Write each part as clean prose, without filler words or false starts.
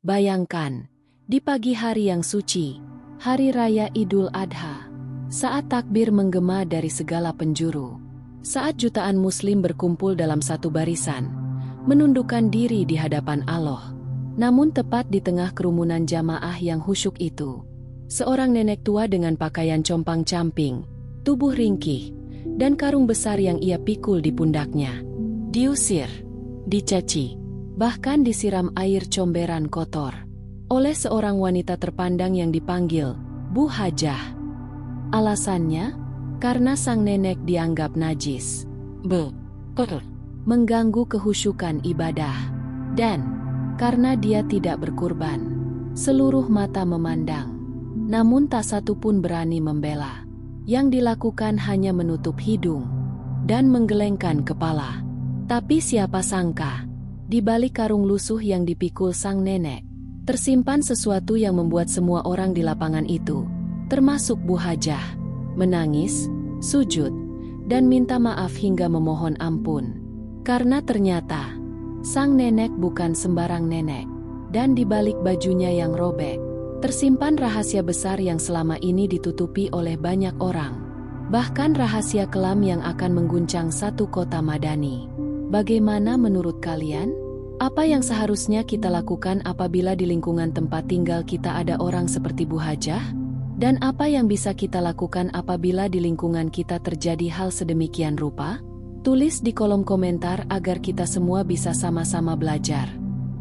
Bayangkan, di pagi hari yang suci, Hari Raya Idul Adha, saat takbir menggema dari segala penjuru, saat jutaan muslim berkumpul dalam satu barisan, menundukkan diri di hadapan Allah. Namun tepat di tengah kerumunan jamaah yang khusyuk itu, seorang nenek tua dengan pakaian compang-camping, tubuh ringkih, dan karung besar yang ia pikul di pundaknya, diusir, dicaci, bahkan disiram air comberan kotor oleh seorang wanita terpandang yang dipanggil Bu Hajah. Alasannya, karena sang nenek dianggap najis, mengganggu kehusyukan ibadah, dan karena dia tidak berkurban. Seluruh mata memandang, namun tak satu pun berani membela. Yang dilakukan hanya menutup hidung dan menggelengkan kepala. Tapi siapa sangka, di balik karung lusuh yang dipikul sang nenek, tersimpan sesuatu yang membuat semua orang di lapangan itu, termasuk Bu Hajah, menangis, sujud, dan minta maaf hingga memohon ampun. Karena ternyata, sang nenek bukan sembarang nenek, dan di balik bajunya yang robek, tersimpan rahasia besar yang selama ini ditutupi oleh banyak orang. Bahkan rahasia kelam yang akan mengguncang satu kota madani. Bagaimana menurut kalian? Apa yang seharusnya kita lakukan apabila di lingkungan tempat tinggal kita ada orang seperti Bu Hajah? Dan apa yang bisa kita lakukan apabila di lingkungan kita terjadi hal sedemikian rupa? Tulis di kolom komentar agar kita semua bisa sama-sama belajar.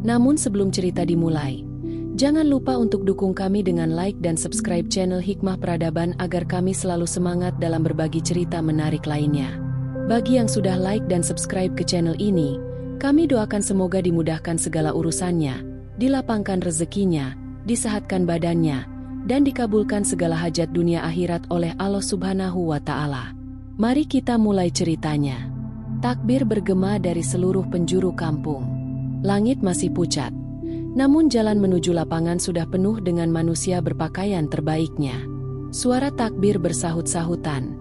Namun sebelum cerita dimulai, jangan lupa untuk dukung kami dengan like dan subscribe channel Hikmah Peradaban agar kami selalu semangat dalam berbagi cerita menarik lainnya. Bagi yang sudah like dan subscribe ke channel ini, kami doakan semoga dimudahkan segala urusannya, dilapangkan rezekinya, disehatkan badannya, dan dikabulkan segala hajat dunia akhirat oleh Allah Subhanahu wa Ta'ala. Mari kita mulai ceritanya. Takbir bergema dari seluruh penjuru kampung. Langit masih pucat, namun jalan menuju lapangan sudah penuh dengan manusia berpakaian terbaiknya. Suara takbir bersahut-sahutan,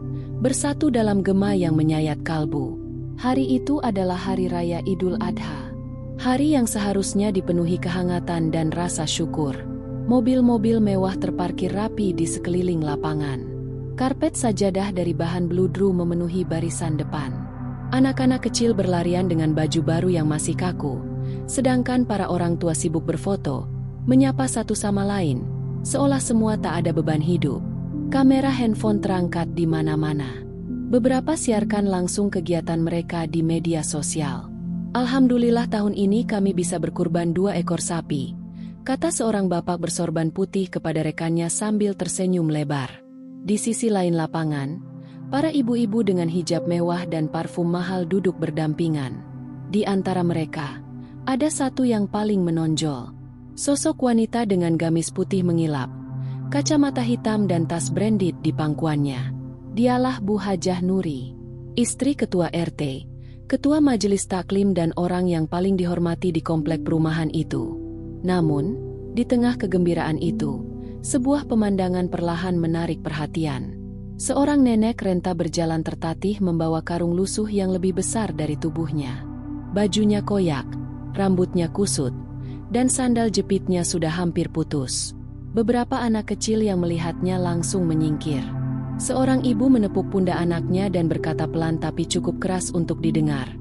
bersatu dalam gema yang menyayat kalbu. Hari itu adalah Hari Raya Idul Adha. Hari yang seharusnya dipenuhi kehangatan dan rasa syukur. Mobil-mobil mewah terparkir rapi di sekeliling lapangan. Karpet sajadah dari bahan bludru memenuhi barisan depan. Anak-anak kecil berlarian dengan baju baru yang masih kaku, sedangkan para orang tua sibuk berfoto, menyapa satu sama lain, seolah semua tak ada beban hidup. Kamera handphone terangkat di mana-mana. Beberapa siarkan langsung kegiatan mereka di media sosial. Alhamdulillah tahun ini kami bisa berkurban 2 ekor sapi, kata seorang bapak bersorban putih kepada rekannya sambil tersenyum lebar. Di sisi lain lapangan, para ibu-ibu dengan hijab mewah dan parfum mahal duduk berdampingan. Di antara mereka, ada satu yang paling menonjol. Sosok wanita dengan gamis putih mengilap, kacamata hitam dan tas branded di pangkuannya. Dialah Bu Hajah Nuri, istri ketua RT, ketua majelis taklim dan orang yang paling dihormati di komplek perumahan itu. Namun, di tengah kegembiraan itu, sebuah pemandangan perlahan menarik perhatian. Seorang nenek renta berjalan tertatih membawa karung lusuh yang lebih besar dari tubuhnya. Bajunya koyak, rambutnya kusut, dan sandal jepitnya sudah hampir putus. Beberapa anak kecil yang melihatnya langsung menyingkir. Seorang ibu menepuk pundak anaknya dan berkata pelan tapi cukup keras untuk didengar.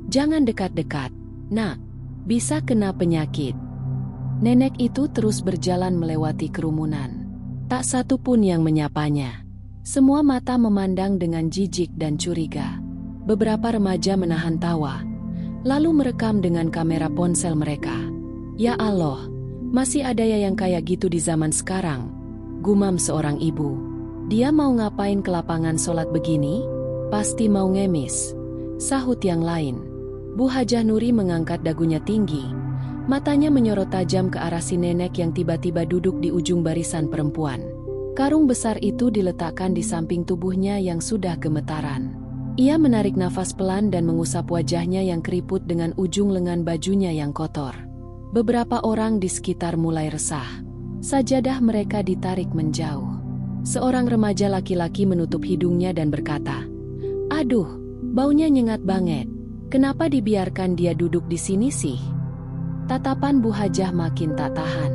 "Jangan dekat-dekat, nak, bisa kena penyakit." Nenek itu terus berjalan melewati kerumunan. Tak satu pun yang menyapanya. Semua mata memandang dengan jijik dan curiga. Beberapa remaja menahan tawa, lalu merekam dengan kamera ponsel mereka. "Ya Allah, masih ada ya yang kayak gitu di zaman sekarang," gumam seorang ibu. "Dia mau ngapain ke lapangan sholat begini? Pasti mau ngemis," sahut yang lain. Bu Hajah Nuri mengangkat dagunya tinggi. Matanya menyorot tajam ke arah si nenek yang tiba-tiba duduk di ujung barisan perempuan. Karung besar itu diletakkan di samping tubuhnya yang sudah gemetaran. Ia menarik nafas pelan dan mengusap wajahnya yang keriput dengan ujung lengan bajunya yang kotor. Beberapa orang di sekitar mulai resah. Sajadah mereka ditarik menjauh. Seorang remaja laki-laki menutup hidungnya dan berkata, "Aduh, baunya nyengat banget. Kenapa dibiarkan dia duduk di sini sih?" Tatapan Bu Hajah makin tak tahan.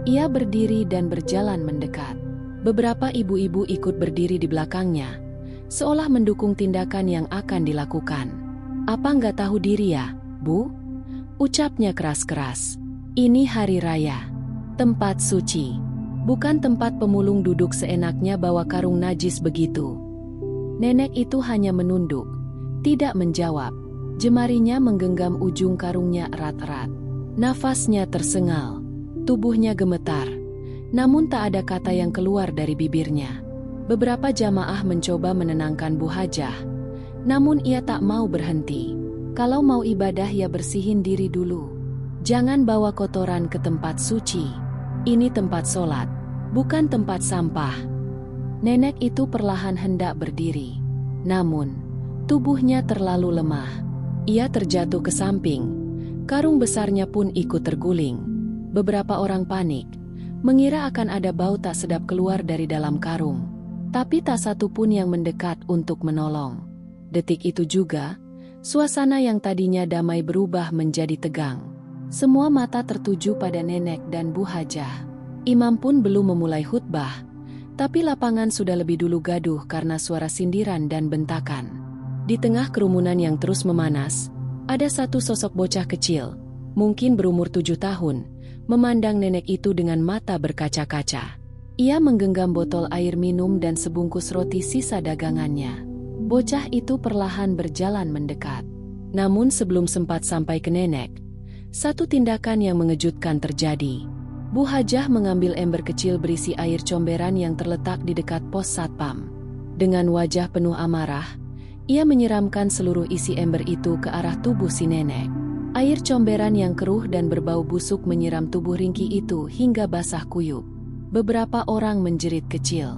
Ia berdiri dan berjalan mendekat. Beberapa ibu-ibu ikut berdiri di belakangnya, seolah mendukung tindakan yang akan dilakukan. "Apa nggak tahu diri ya, Bu?" ucapnya keras-keras. "Ini hari raya, tempat suci, bukan tempat pemulung duduk seenaknya bawa karung najis begitu." Nenek itu hanya menunduk, tidak menjawab. Jemarinya menggenggam ujung karungnya erat-erat. Nafasnya tersengal, tubuhnya gemetar, namun tak ada kata yang keluar dari bibirnya. Beberapa jamaah mencoba menenangkan Bu Hajah, namun ia tak mau berhenti. "Kalau mau ibadah ya bersihin diri dulu. Jangan bawa kotoran ke tempat suci. Ini tempat sholat, bukan tempat sampah." Nenek itu perlahan hendak berdiri, namun tubuhnya terlalu lemah. Ia terjatuh ke samping. Karung besarnya pun ikut terguling. Beberapa orang panik, mengira akan ada bau tak sedap keluar dari dalam karung. Tapi tak satu pun yang mendekat untuk menolong. Detik itu juga, suasana yang tadinya damai berubah menjadi tegang. Semua mata tertuju pada nenek dan Bu Hajah. Imam pun belum memulai khutbah, tapi lapangan sudah lebih dulu gaduh karena suara sindiran dan bentakan. Di tengah kerumunan yang terus memanas, ada satu sosok bocah kecil, mungkin berumur 7 tahun, memandang nenek itu dengan mata berkaca-kaca. Ia menggenggam botol air minum dan sebungkus roti sisa dagangannya. Bocah itu perlahan berjalan mendekat. Namun sebelum sempat sampai ke nenek, satu tindakan yang mengejutkan terjadi. Bu Hajah mengambil ember kecil berisi air comberan yang terletak di dekat pos satpam. Dengan wajah penuh amarah, ia menyiramkan seluruh isi ember itu ke arah tubuh si nenek. Air comberan yang keruh dan berbau busuk menyiram tubuh Ringki itu hingga basah kuyup. Beberapa orang menjerit kecil.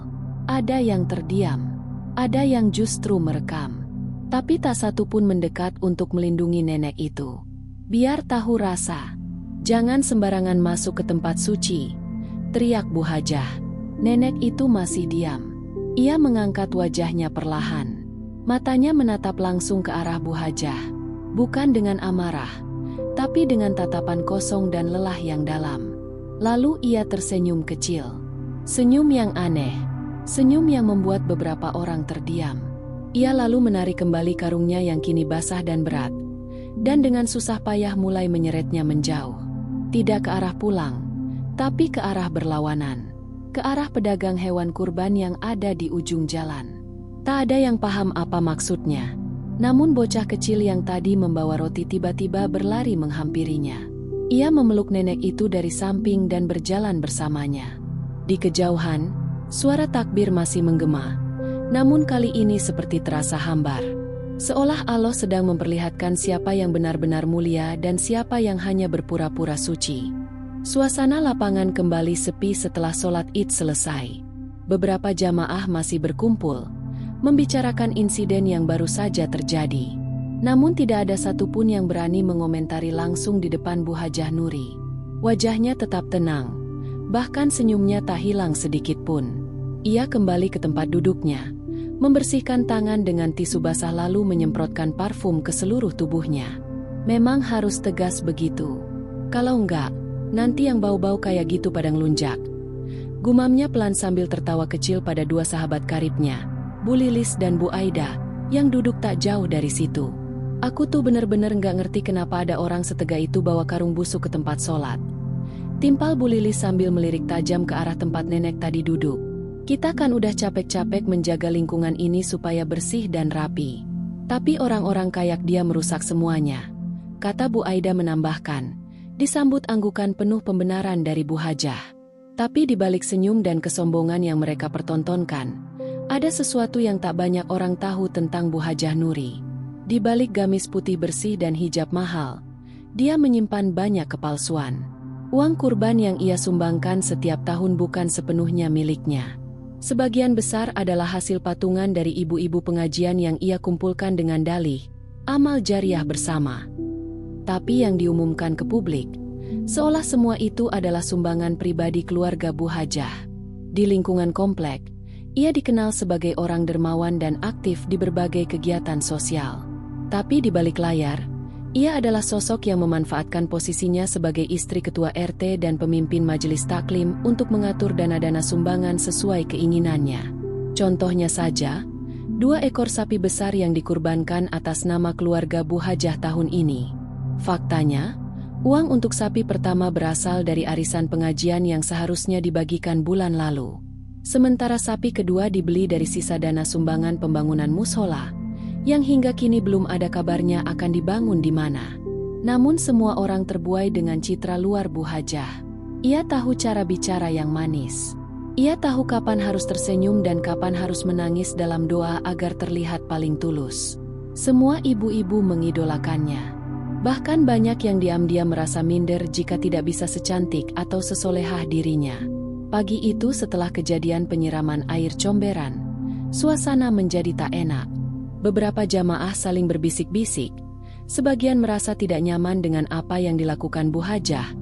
Ada yang terdiam, ada yang justru merekam. Tapi tak satu pun mendekat untuk melindungi nenek itu. "Biar tahu rasa, jangan sembarangan masuk ke tempat suci," teriak Bu Hajah. Nenek itu masih diam. Ia mengangkat wajahnya perlahan. Matanya menatap langsung ke arah Bu Hajah, bukan dengan amarah, tapi dengan tatapan kosong dan lelah yang dalam. Lalu ia tersenyum kecil. Senyum yang aneh, senyum yang membuat beberapa orang terdiam. Ia lalu menarik kembali karungnya yang kini basah dan berat, dan dengan susah payah mulai menyeretnya menjauh. Tidak ke arah pulang, tapi ke arah berlawanan, ke arah pedagang hewan kurban yang ada di ujung jalan. Tak ada yang paham apa maksudnya. Namun bocah kecil yang tadi membawa roti tiba-tiba berlari menghampirinya. Ia memeluk nenek itu dari samping dan berjalan bersamanya. Di kejauhan, suara takbir masih menggema. Namun kali ini seperti terasa hambar. Seolah Allah sedang memperlihatkan siapa yang benar-benar mulia dan siapa yang hanya berpura-pura suci. Suasana lapangan kembali sepi setelah sholat Id selesai. Beberapa jamaah masih berkumpul, membicarakan insiden yang baru saja terjadi. Namun tidak ada satupun yang berani mengomentari langsung di depan Bu Hajah Nuri. Wajahnya tetap tenang, bahkan senyumnya tak hilang sedikit pun. Ia kembali ke tempat duduknya, membersihkan tangan dengan tisu basah lalu menyemprotkan parfum ke seluruh tubuhnya. Memang harus tegas begitu. Kalau enggak, nanti yang bau-bau kayak gitu pada ngelunjak. Gumamnya pelan sambil tertawa kecil pada dua sahabat karibnya, Bu Lilis dan Bu Aida, yang duduk tak jauh dari situ. "Aku tuh bener-bener nggak ngerti kenapa ada orang setega itu bawa karung busuk ke tempat sholat," timpal Bu Lilis sambil melirik tajam ke arah tempat nenek tadi duduk. "Kita kan udah capek-capek menjaga lingkungan ini supaya bersih dan rapi. Tapi orang-orang kayak dia merusak semuanya," kata Bu Aida menambahkan, disambut anggukan penuh pembenaran dari Bu Hajah. Tapi di balik senyum dan kesombongan yang mereka pertontonkan, ada sesuatu yang tak banyak orang tahu tentang Bu Hajah Nuri. Di balik gamis putih bersih dan hijab mahal, dia menyimpan banyak kepalsuan. Uang kurban yang ia sumbangkan setiap tahun bukan sepenuhnya miliknya. Sebagian besar adalah hasil patungan dari ibu-ibu pengajian yang ia kumpulkan dengan dalih amal jariah bersama. Tapi yang diumumkan ke publik, seolah semua itu adalah sumbangan pribadi keluarga Bu Hajah. Di lingkungan komplek, ia dikenal sebagai orang dermawan dan aktif di berbagai kegiatan sosial. Tapi di balik layar, Ia adalah sosok yang memanfaatkan posisinya sebagai istri ketua RT dan pemimpin majelis taklim untuk mengatur dana-dana sumbangan sesuai keinginannya. Contohnya saja, 2 ekor sapi besar yang dikurbankan atas nama keluarga Bu Hajah tahun ini. Faktanya, uang untuk sapi pertama berasal dari arisan pengajian yang seharusnya dibagikan bulan lalu. Sementara sapi kedua dibeli dari sisa dana sumbangan pembangunan mushola, yang hingga kini belum ada kabarnya akan dibangun di mana. Namun semua orang terbuai dengan citra luar Bu Hajah. Ia tahu cara bicara yang manis. Ia tahu kapan harus tersenyum dan kapan harus menangis dalam doa agar terlihat paling tulus. Semua ibu-ibu mengidolakannya. Bahkan banyak yang diam-diam merasa minder jika tidak bisa secantik atau sesolehah dirinya. Pagi itu setelah kejadian penyiraman air comberan, suasana menjadi tak enak. Beberapa jamaah saling berbisik-bisik, sebagian merasa tidak nyaman dengan apa yang dilakukan Bu Hajah,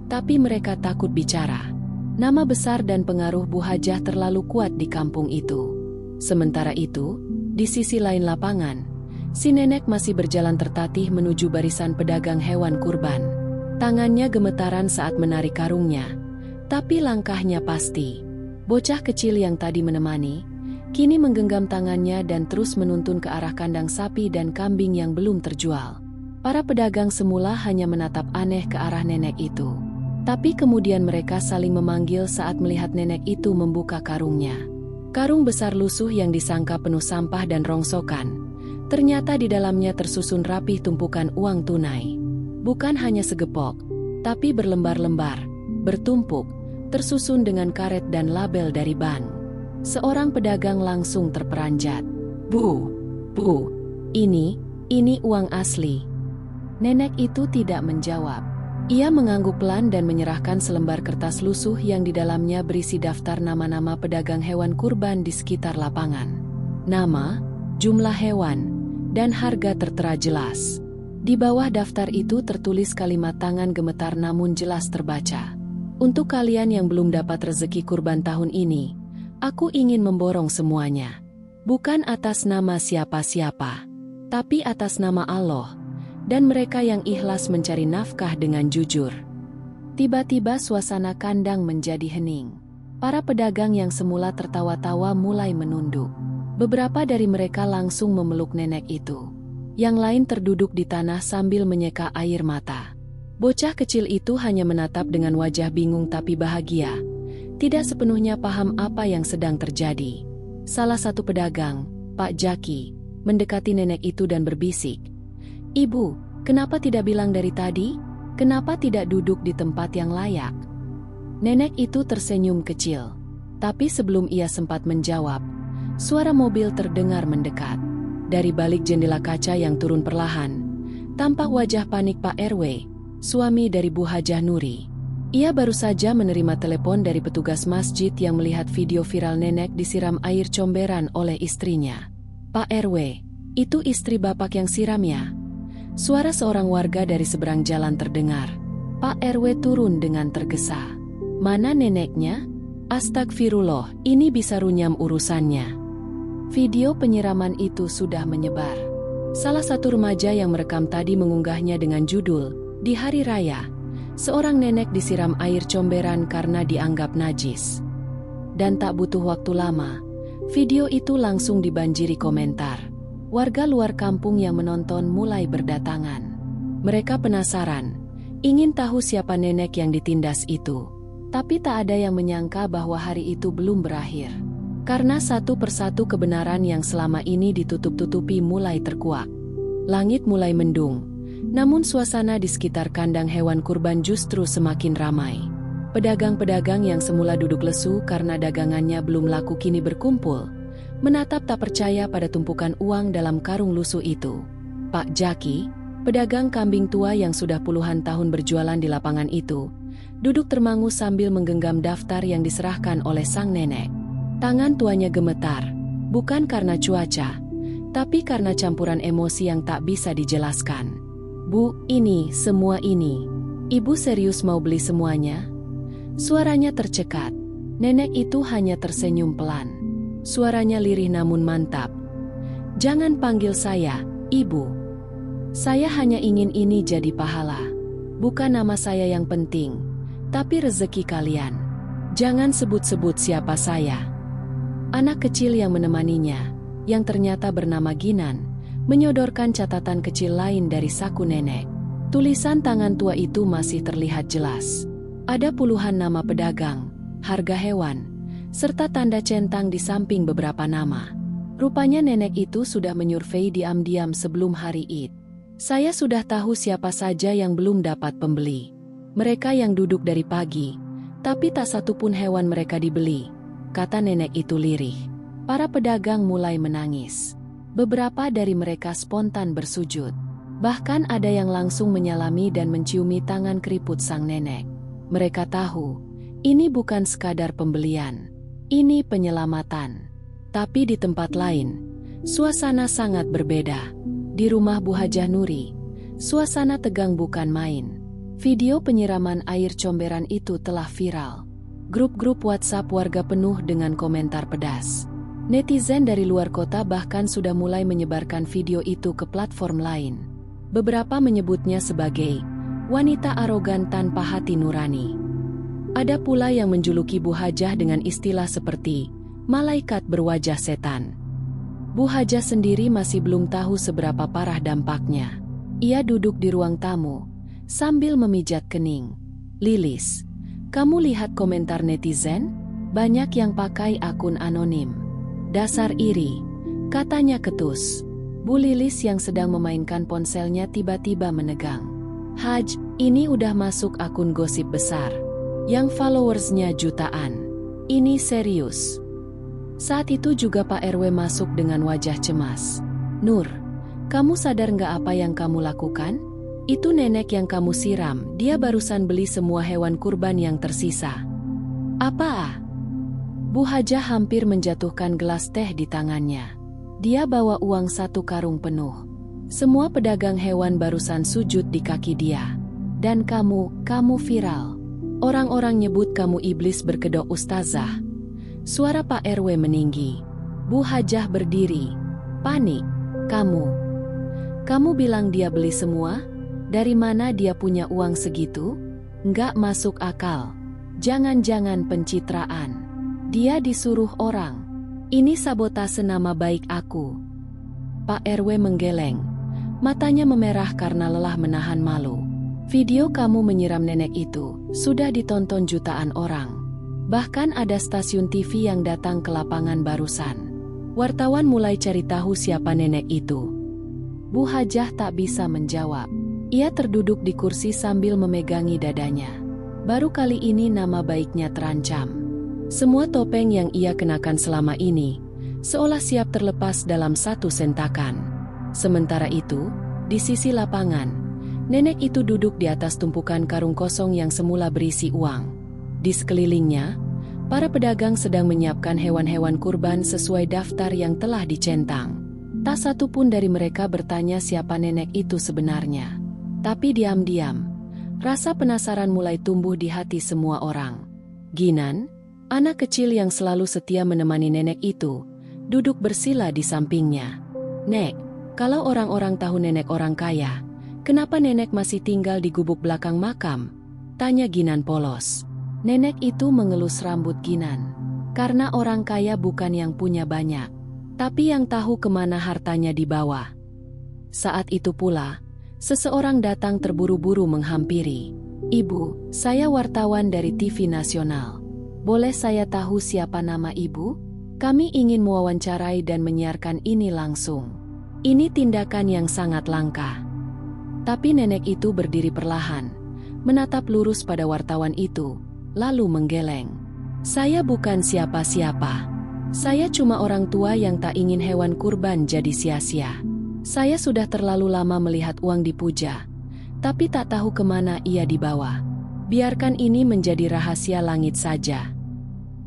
tapi mereka takut bicara. Nama besar dan pengaruh Bu Hajah terlalu kuat di kampung itu. Sementara itu, di sisi lain lapangan, si nenek masih berjalan tertatih menuju barisan pedagang hewan kurban. Tangannya gemetaran saat menarik karungnya, tapi langkahnya pasti. Bocah kecil yang tadi menemani, kini menggenggam tangannya dan terus menuntun ke arah kandang sapi dan kambing yang belum terjual. Para pedagang semula hanya menatap aneh ke arah nenek itu. Tapi kemudian mereka saling memanggil saat melihat nenek itu membuka karungnya. Karung besar lusuh yang disangka penuh sampah dan rongsokan. Ternyata di dalamnya tersusun rapih tumpukan uang tunai. Bukan hanya segepok, tapi berlembar-lembar, bertumpuk, tersusun dengan karet dan label dari bank. Seorang pedagang langsung terperanjat. Bu, ini uang asli. Nenek itu tidak menjawab. Ia mengangguk pelan dan menyerahkan selembar kertas lusuh yang di dalamnya berisi daftar nama-nama pedagang hewan kurban di sekitar lapangan. Nama, jumlah hewan, dan harga tertera jelas. Di bawah daftar itu tertulis kalimat tangan gemetar namun jelas terbaca. Untuk kalian yang belum dapat rezeki kurban tahun ini, aku ingin memborong semuanya. Bukan atas nama siapa-siapa, tapi atas nama Allah, dan mereka yang ikhlas mencari nafkah dengan jujur. Tiba-tiba suasana kandang menjadi hening. Para pedagang yang semula tertawa-tawa mulai menunduk. Beberapa dari mereka langsung memeluk nenek itu. Yang lain terduduk di tanah sambil menyeka air mata. Bocah kecil itu hanya menatap dengan wajah bingung tapi bahagia. Tidak sepenuhnya paham apa yang sedang terjadi. Salah satu pedagang, Pak Jaki, mendekati nenek itu dan berbisik, "Ibu, kenapa tidak bilang dari tadi? Kenapa tidak duduk di tempat yang layak?" Nenek itu tersenyum kecil. Tapi sebelum ia sempat menjawab, suara mobil terdengar mendekat. Dari balik jendela kaca yang turun perlahan, tampak wajah panik Pak RW, suami dari Bu Hajah Nuri. Ia baru saja menerima telepon dari petugas masjid yang melihat video viral nenek disiram air comberan oleh istrinya. "Pak RW, itu istri Bapak yang siram ya?" Suara seorang warga dari seberang jalan terdengar. Pak RW turun dengan tergesa. "Mana neneknya? Astagfirullah, ini bisa runyam urusannya." Video penyiraman itu sudah menyebar. Salah satu remaja yang merekam tadi mengunggahnya dengan judul, "Di Hari Raya, seorang nenek disiram air comberan karena dianggap najis." Dan tak butuh waktu lama, video itu langsung dibanjiri komentar. Warga luar kampung yang menonton mulai berdatangan. Mereka penasaran, ingin tahu siapa nenek yang ditindas itu. Tapi tak ada yang menyangka bahwa hari itu belum berakhir. Karena satu persatu kebenaran yang selama ini ditutup-tutupi mulai terkuak. Langit mulai mendung. Namun suasana di sekitar kandang hewan kurban justru semakin ramai. Pedagang-pedagang yang semula duduk lesu karena dagangannya belum laku kini berkumpul, menatap tak percaya pada tumpukan uang dalam karung lusuh itu. Pak Jaki, pedagang kambing tua yang sudah puluhan tahun berjualan di lapangan itu, duduk termangu sambil menggenggam daftar yang diserahkan oleh sang nenek. Tangan tuanya gemetar, bukan karena cuaca, tapi karena campuran emosi yang tak bisa dijelaskan. "Bu, ini, semua ini. Ibu serius mau beli semuanya?" Suaranya tercekat. Nenek itu hanya tersenyum pelan. Suaranya lirih namun mantap. "Jangan panggil saya, Ibu. Saya hanya ingin ini jadi pahala. Bukan nama saya yang penting, tapi rezeki kalian. Jangan sebut-sebut siapa saya." Anak kecil yang menemaninya, yang ternyata bernama Ginan, menyodorkan catatan kecil lain dari saku nenek. Tulisan tangan tua itu masih terlihat jelas. Ada puluhan nama pedagang, harga hewan, serta tanda centang di samping beberapa nama. Rupanya nenek itu sudah menyurvei diam-diam sebelum hari Id. "Saya sudah tahu siapa saja yang belum dapat pembeli. Mereka yang duduk dari pagi, tapi tak satu pun hewan mereka dibeli," kata nenek itu lirih. Para pedagang mulai menangis. Beberapa dari mereka spontan bersujud. Bahkan ada yang langsung menyalami dan menciumi tangan keriput sang nenek. Mereka tahu, ini bukan sekadar pembelian. Ini penyelamatan. Tapi di tempat lain, suasana sangat berbeda. Di rumah Bu Hajah Nuri, suasana tegang bukan main. Video penyiraman air comberan itu telah viral. Grup-grup WhatsApp warga penuh dengan komentar pedas. Netizen dari luar kota bahkan sudah mulai menyebarkan video itu ke platform lain. Beberapa menyebutnya sebagai wanita arogan tanpa hati nurani. Ada pula yang menjuluki Bu Hajah dengan istilah seperti malaikat berwajah setan. Bu Hajah sendiri masih belum tahu seberapa parah dampaknya. Ia duduk di ruang tamu sambil memijat kening. "Lilis, kamu lihat komentar netizen? Banyak yang pakai akun anonim. Dasar iri," katanya ketus. Bu Lilis yang sedang memainkan ponselnya tiba-tiba menegang. "Haj, ini udah masuk akun gosip besar. Yang followersnya jutaan. Ini serius." Saat itu juga Pak RW masuk dengan wajah cemas. "Nur, kamu sadar nggak apa yang kamu lakukan? Itu nenek yang kamu siram, dia barusan beli semua hewan kurban yang tersisa." "Apa?" Bu Hajah hampir menjatuhkan gelas teh di tangannya. Dia bawa uang 1 karung penuh. Semua pedagang hewan barusan sujud di kaki dia. "Dan kamu viral. Orang-orang nyebut kamu iblis berkedok ustazah." Suara Pak RW meninggi. Bu Hajah berdiri. Panik. Kamu bilang dia beli semua? Dari mana dia punya uang segitu? Nggak masuk akal. Jangan-jangan pencitraan. Dia disuruh orang. Ini sabotase nama baik aku." Pak RW menggeleng. Matanya memerah karena lelah menahan malu. "Video kamu menyiram nenek itu sudah ditonton jutaan orang. Bahkan ada stasiun TV yang datang ke lapangan barusan. Wartawan mulai cari tahu siapa nenek itu." Bu Hajah tak bisa menjawab. Ia terduduk di kursi sambil memegangi dadanya. Baru kali ini nama baiknya terancam. Semua topeng yang ia kenakan selama ini seolah siap terlepas dalam satu sentakan. Sementara itu, di sisi lapangan, nenek itu duduk di atas tumpukan karung kosong yang semula berisi uang. Di sekelilingnya, para pedagang sedang menyiapkan hewan-hewan kurban sesuai daftar yang telah dicentang. Tak satu pun dari mereka bertanya siapa nenek itu sebenarnya. Tapi diam-diam, rasa penasaran mulai tumbuh di hati semua orang. Ginan, anak kecil yang selalu setia menemani nenek itu, duduk bersila di sampingnya. "Nek, kalau orang-orang tahu nenek orang kaya, kenapa nenek masih tinggal di gubuk belakang makam?" tanya Ginan polos. Nenek itu mengelus rambut Ginan. "Karena orang kaya bukan yang punya banyak, tapi yang tahu kemana hartanya dibawa." Saat itu pula, seseorang datang terburu-buru menghampiri. "Ibu, saya wartawan dari TV nasional. Boleh saya tahu siapa nama ibu? Kami ingin mewawancarai dan menyiarkan ini langsung." Ini tindakan yang sangat langka. Tapi nenek itu berdiri perlahan, menatap lurus pada wartawan itu, lalu menggeleng. "Saya bukan siapa-siapa. Saya cuma orang tua yang tak ingin hewan kurban jadi sia-sia. Saya sudah terlalu lama melihat uang dipuja, tapi tak tahu kemana ia dibawa. Biarkan ini menjadi rahasia langit saja."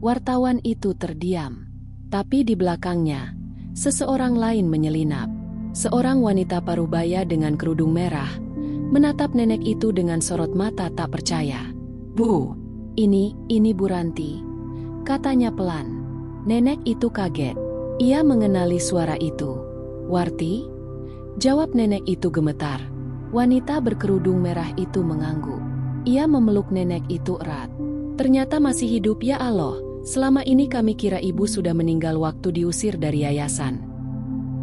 Wartawan itu terdiam. Tapi di belakangnya, seseorang lain menyelinap. Seorang wanita parubaya dengan kerudung merah, menatap nenek itu dengan sorot mata tak percaya. "Bu, ini Bu Ranti," katanya pelan. Nenek itu kaget. Ia mengenali suara itu. "Warti?" Jawab nenek itu gemetar. Wanita berkerudung merah itu mengangguk. Ia memeluk nenek itu erat. Ternyata masih hidup, ya Allah. Selama ini kami kira ibu sudah meninggal waktu diusir dari yayasan.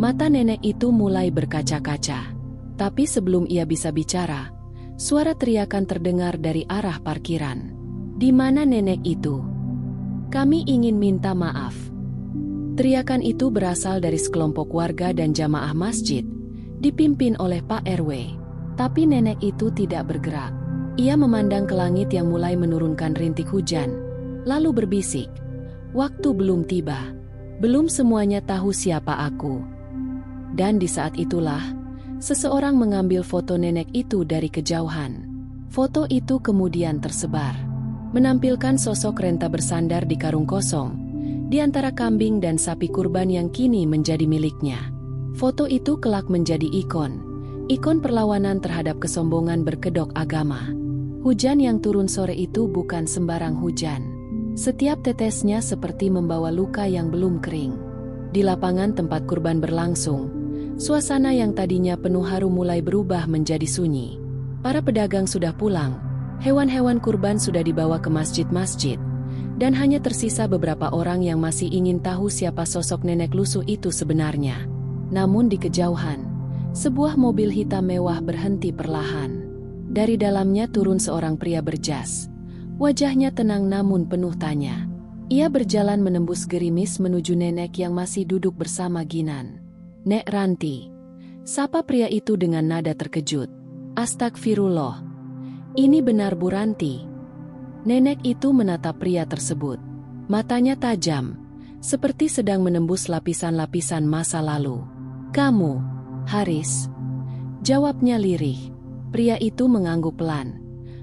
Mata nenek itu mulai berkaca-kaca. Tapi sebelum ia bisa bicara, suara teriakan terdengar dari arah parkiran. Di mana nenek itu? Kami ingin minta maaf. Teriakan itu berasal dari sekelompok warga dan jamaah masjid, dipimpin oleh Pak RW. Tapi nenek itu tidak bergerak. Ia memandang ke langit yang mulai menurunkan rintik hujan, lalu berbisik, "Waktu belum tiba. Belum semuanya tahu siapa aku." Dan di saat itulah, seseorang mengambil foto nenek itu dari kejauhan. Foto itu kemudian tersebar, menampilkan sosok renta bersandar di karung kosong, di antara kambing dan sapi kurban yang kini menjadi miliknya. Foto itu kelak menjadi ikon perlawanan terhadap kesombongan berkedok agama. Hujan yang turun sore itu bukan sembarang hujan. Setiap tetesnya seperti membawa luka yang belum kering. Di lapangan tempat kurban berlangsung, suasana yang tadinya penuh haru mulai berubah menjadi sunyi. Para pedagang sudah pulang, hewan-hewan kurban sudah dibawa ke masjid-masjid, dan hanya tersisa beberapa orang yang masih ingin tahu siapa sosok nenek lusuh itu sebenarnya. Namun di kejauhan, sebuah mobil hitam mewah berhenti perlahan. Dari dalamnya turun seorang pria berjas. Wajahnya tenang namun penuh tanya. Ia berjalan menembus gerimis menuju nenek yang masih duduk bersama Ginan. "Nek Ranti," sapa pria itu dengan nada terkejut. "Astagfirullah. Ini benar Bu Ranti?" Nenek itu menatap pria tersebut. Matanya tajam, seperti sedang menembus lapisan-lapisan masa lalu. "Kamu, Haris?" jawabnya lirih. Pria itu mengangguk pelan,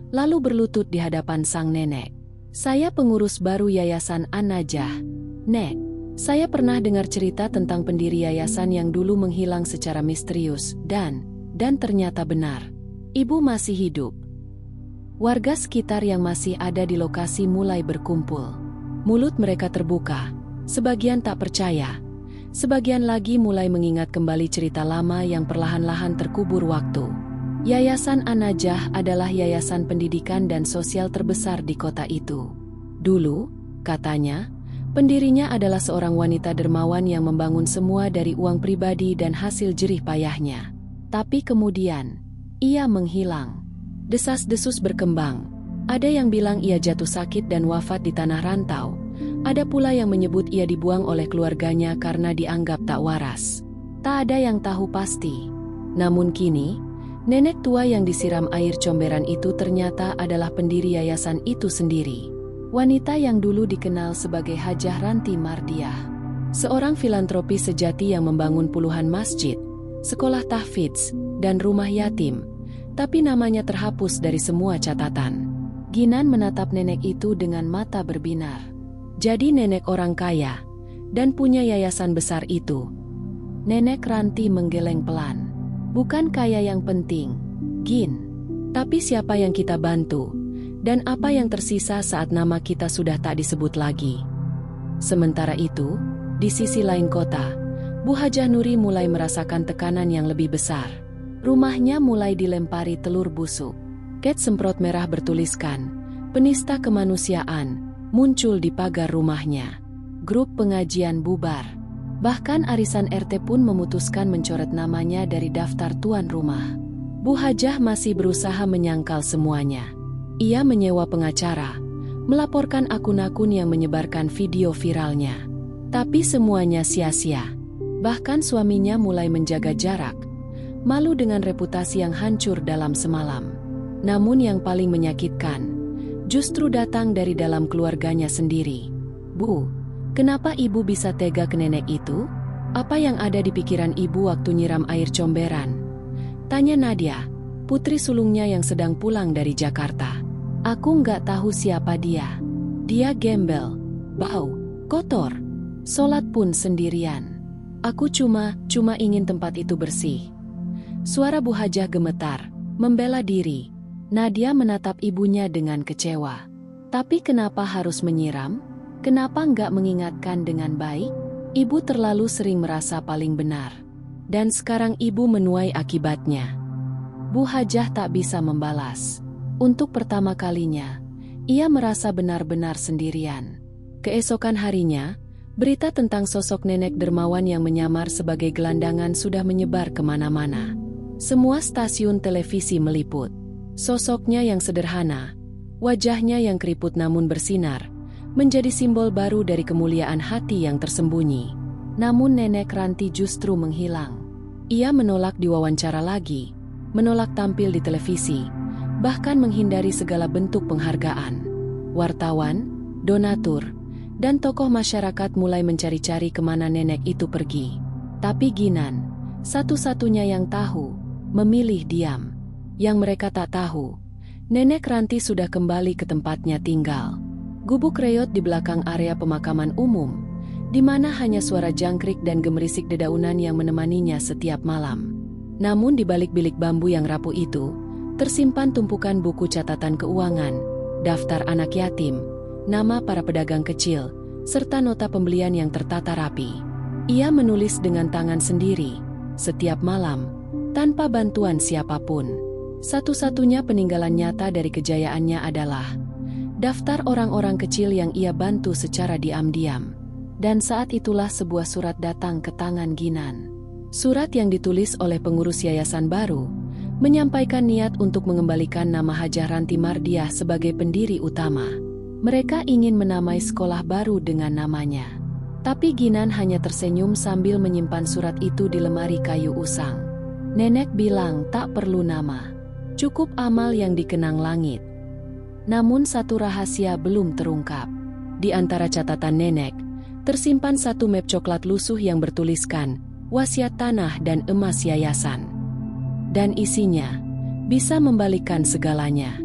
lalu berlutut di hadapan sang nenek. "Saya pengurus baru Yayasan An-Najah. Nek, saya pernah dengar cerita tentang pendiri yayasan yang dulu menghilang secara misterius dan ternyata benar. Ibu masih hidup." Warga sekitar yang masih ada di lokasi mulai berkumpul. Mulut mereka terbuka, sebagian tak percaya, sebagian lagi mulai mengingat kembali cerita lama yang perlahan-lahan terkubur waktu. Yayasan An-Najah adalah yayasan pendidikan dan sosial terbesar di kota itu. Dulu, katanya, pendirinya adalah seorang wanita dermawan yang membangun semua dari uang pribadi dan hasil jerih payahnya. Tapi kemudian, ia menghilang. Desas-desus berkembang. Ada yang bilang ia jatuh sakit dan wafat di tanah rantau. Ada pula yang menyebut ia dibuang oleh keluarganya karena dianggap tak waras. Tak ada yang tahu pasti. Namun kini, nenek tua yang disiram air comberan itu ternyata adalah pendiri yayasan itu sendiri. Wanita yang dulu dikenal sebagai Hajah Ranti Mardiah. Seorang filantropi sejati yang membangun puluhan masjid, sekolah tahfidz, dan rumah yatim. Tapi namanya terhapus dari semua catatan. Ginan menatap nenek itu dengan mata berbinar. Jadi nenek orang kaya, dan punya yayasan besar itu. Nenek Ranti menggeleng pelan. "Bukan kaya yang penting, Gin. Tapi siapa yang kita bantu, dan apa yang tersisa saat nama kita sudah tak disebut lagi." Sementara itu, di sisi lain kota, Bu Hajah Nuri mulai merasakan tekanan yang lebih besar. Rumahnya mulai dilempari telur busuk. Ket semprot merah bertuliskan, "Penista Kemanusiaan," muncul di pagar rumahnya. Grup pengajian bubar. Bahkan arisan RT pun memutuskan mencoret namanya dari daftar tuan rumah. Bu Hajah masih berusaha menyangkal semuanya. Ia menyewa pengacara, melaporkan akun-akun yang menyebarkan video viralnya. Tapi semuanya sia-sia. Bahkan suaminya mulai menjaga jarak, malu dengan reputasi yang hancur dalam semalam. Namun yang paling menyakitkan, justru datang dari dalam keluarganya sendiri. "Bu, kenapa ibu bisa tega ke nenek itu? Apa yang ada di pikiran ibu waktu nyiram air comberan?" tanya Nadia, putri sulungnya yang sedang pulang dari Jakarta. "Aku nggak tahu siapa dia. Dia gembel, bau, kotor, sholat pun sendirian. Aku cuma ingin tempat itu bersih." Suara Bu Hajah gemetar, membela diri. Nadia menatap ibunya dengan kecewa. "Tapi kenapa harus menyiram? Kenapa nggak mengingatkan dengan baik? Ibu terlalu sering merasa paling benar." Dan sekarang ibu menuai akibatnya. Bu Hajah tak bisa membalas. Untuk pertama kalinya, ia merasa benar-benar sendirian. Keesokan harinya, berita tentang sosok nenek dermawan yang menyamar sebagai gelandangan sudah menyebar kemana-mana. Semua stasiun televisi meliput. Sosoknya yang sederhana, wajahnya yang keriput namun bersinar, menjadi simbol baru dari kemuliaan hati yang tersembunyi. Namun nenek Ranti justru menghilang. Ia menolak diwawancara lagi, menolak tampil di televisi, bahkan menghindari segala bentuk penghargaan. Wartawan, donatur, dan tokoh masyarakat mulai mencari-cari kemana nenek itu pergi. Tapi Ginan, satu-satunya yang tahu, memilih diam. Yang mereka tak tahu, nenek Ranti sudah kembali ke tempatnya tinggal. Gubuk reot di belakang area pemakaman umum, di mana hanya suara jangkrik dan gemerisik dedaunan yang menemaninya setiap malam. Namun di balik bilik bambu yang rapuh itu, tersimpan tumpukan buku catatan keuangan, daftar anak yatim, nama para pedagang kecil, serta nota pembelian yang tertata rapi. Ia menulis dengan tangan sendiri, setiap malam, tanpa bantuan siapapun. Satu-satunya peninggalan nyata dari kejayaannya adalah daftar orang-orang kecil yang ia bantu secara diam-diam. Dan saat itulah sebuah surat datang ke tangan Ginan. Surat yang ditulis oleh pengurus yayasan baru, menyampaikan niat untuk mengembalikan nama Hajah Ranti Mardiah sebagai pendiri utama. Mereka ingin menamai sekolah baru dengan namanya. Tapi Ginan hanya tersenyum sambil menyimpan surat itu di lemari kayu usang. Nenek bilang tak perlu nama, cukup amal yang dikenang langit. Namun satu rahasia belum terungkap. Di antara catatan nenek, tersimpan satu map coklat lusuh yang bertuliskan wasiat tanah dan emas yayasan. Dan isinya bisa membalikkan segalanya.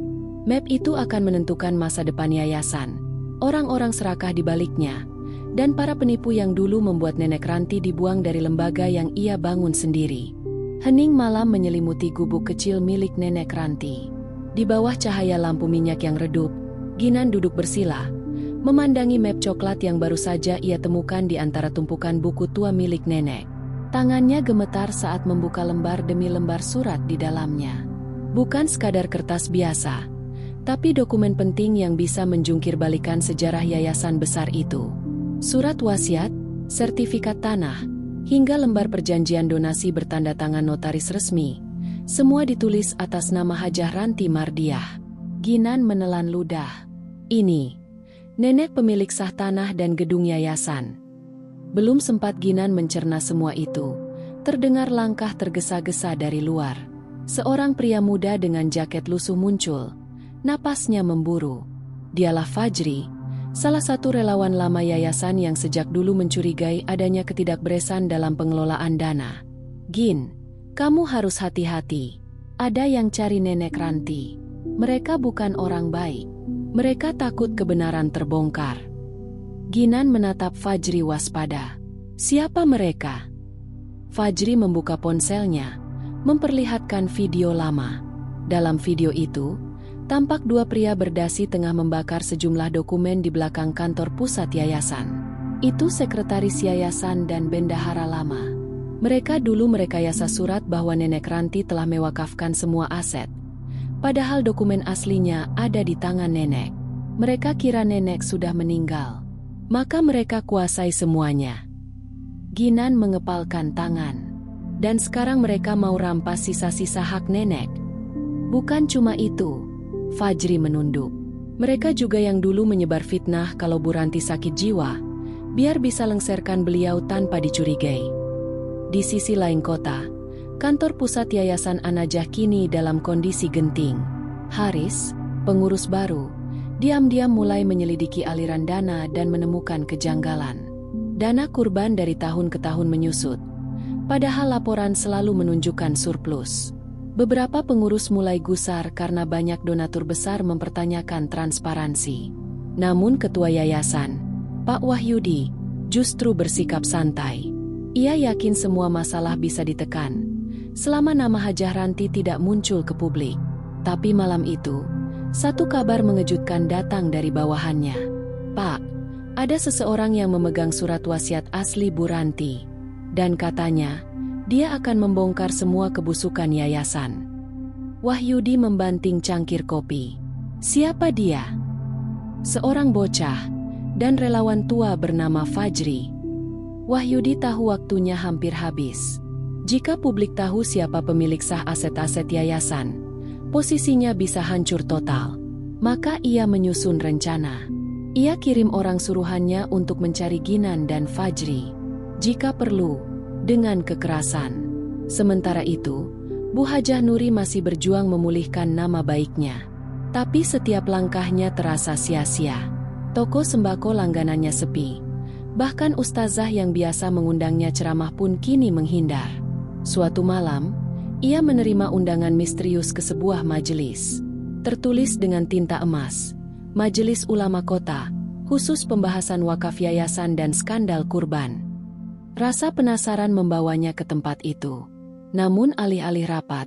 Map itu akan menentukan masa depan yayasan, orang-orang serakah di baliknya, dan para penipu yang dulu membuat nenek Ranti dibuang dari lembaga yang ia bangun sendiri. Hening malam menyelimuti gubuk kecil milik nenek Ranti. Di bawah cahaya lampu minyak yang redup, Ginan duduk bersila, memandangi map coklat yang baru saja ia temukan di antara tumpukan buku tua milik nenek. Tangannya gemetar saat membuka lembar demi lembar surat di dalamnya. Bukan sekadar kertas biasa, tapi dokumen penting yang bisa menjungkir balikan sejarah yayasan besar itu. Surat wasiat, sertifikat tanah, hingga lembar perjanjian donasi bertanda tangan notaris resmi, semua ditulis atas nama Hajah Ranti Mardiah. Ginan menelan ludah. Ini nenek pemilik sah tanah dan gedung yayasan. Belum sempat Ginan mencerna semua itu, terdengar langkah tergesa-gesa dari luar. Seorang pria muda dengan jaket lusuh muncul, napasnya memburu. Dialah Fajri, salah satu relawan lama yayasan yang sejak dulu mencurigai adanya ketidakberesan dalam pengelolaan dana. Gin, kamu harus hati-hati. Ada yang cari nenek Ranti. Mereka bukan orang baik. Mereka takut kebenaran terbongkar. Ginan menatap Fajri waspada. Siapa mereka? Fajri membuka ponselnya, memperlihatkan video lama. Dalam video itu, tampak dua pria berdasi tengah membakar sejumlah dokumen di belakang kantor pusat yayasan. Itu sekretaris yayasan dan bendahara lama. Mereka dulu merekayasa surat bahwa nenek Ranti telah mewakafkan semua aset. Padahal dokumen aslinya ada di tangan nenek. Mereka kira nenek sudah meninggal. Maka mereka kuasai semuanya. Ginan mengepalkan tangan. Dan sekarang mereka mau rampas sisa-sisa hak nenek. Bukan cuma itu, Fajri menunduk. Mereka juga yang dulu menyebar fitnah kalau Bu Ranti sakit jiwa, biar bisa lengserkan beliau tanpa dicurigai. Di sisi lain kota, kantor pusat Yayasan An-Najah kini dalam kondisi genting. Haris, pengurus baru, diam-diam mulai menyelidiki aliran dana dan menemukan kejanggalan. Dana kurban dari tahun ke tahun menyusut, padahal laporan selalu menunjukkan surplus. Beberapa pengurus mulai gusar karena banyak donatur besar mempertanyakan transparansi. Namun ketua yayasan, Pak Wahyudi, justru bersikap santai. Ia yakin semua masalah bisa ditekan selama nama Hajah Ranti tidak muncul ke publik. Tapi malam itu, satu kabar mengejutkan datang dari bawahannya. Pak, ada seseorang yang memegang surat wasiat asli Bu Ranti. Dan katanya, Dia akan membongkar semua kebusukan yayasan. Wahyudi membanting cangkir kopi. Siapa dia? Seorang bocah dan relawan tua bernama Fajri. Wahyudi tahu waktunya hampir habis. Jika publik tahu siapa pemilik sah aset-aset yayasan, posisinya bisa hancur total. Maka ia menyusun rencana. Ia kirim orang suruhannya untuk mencari Ginan dan Fajri. Jika perlu, dengan kekerasan. Sementara itu, Bu Hajah Nuri masih berjuang memulihkan nama baiknya. Tapi setiap langkahnya terasa sia-sia. Toko sembako langganannya sepi. Bahkan ustazah yang biasa mengundangnya ceramah pun kini menghindar. Suatu malam, ia menerima undangan misterius ke sebuah majelis. Tertulis dengan tinta emas, Majelis Ulama Kota, khusus pembahasan wakaf yayasan dan skandal kurban. Rasa penasaran membawanya ke tempat itu. Namun alih-alih rapat,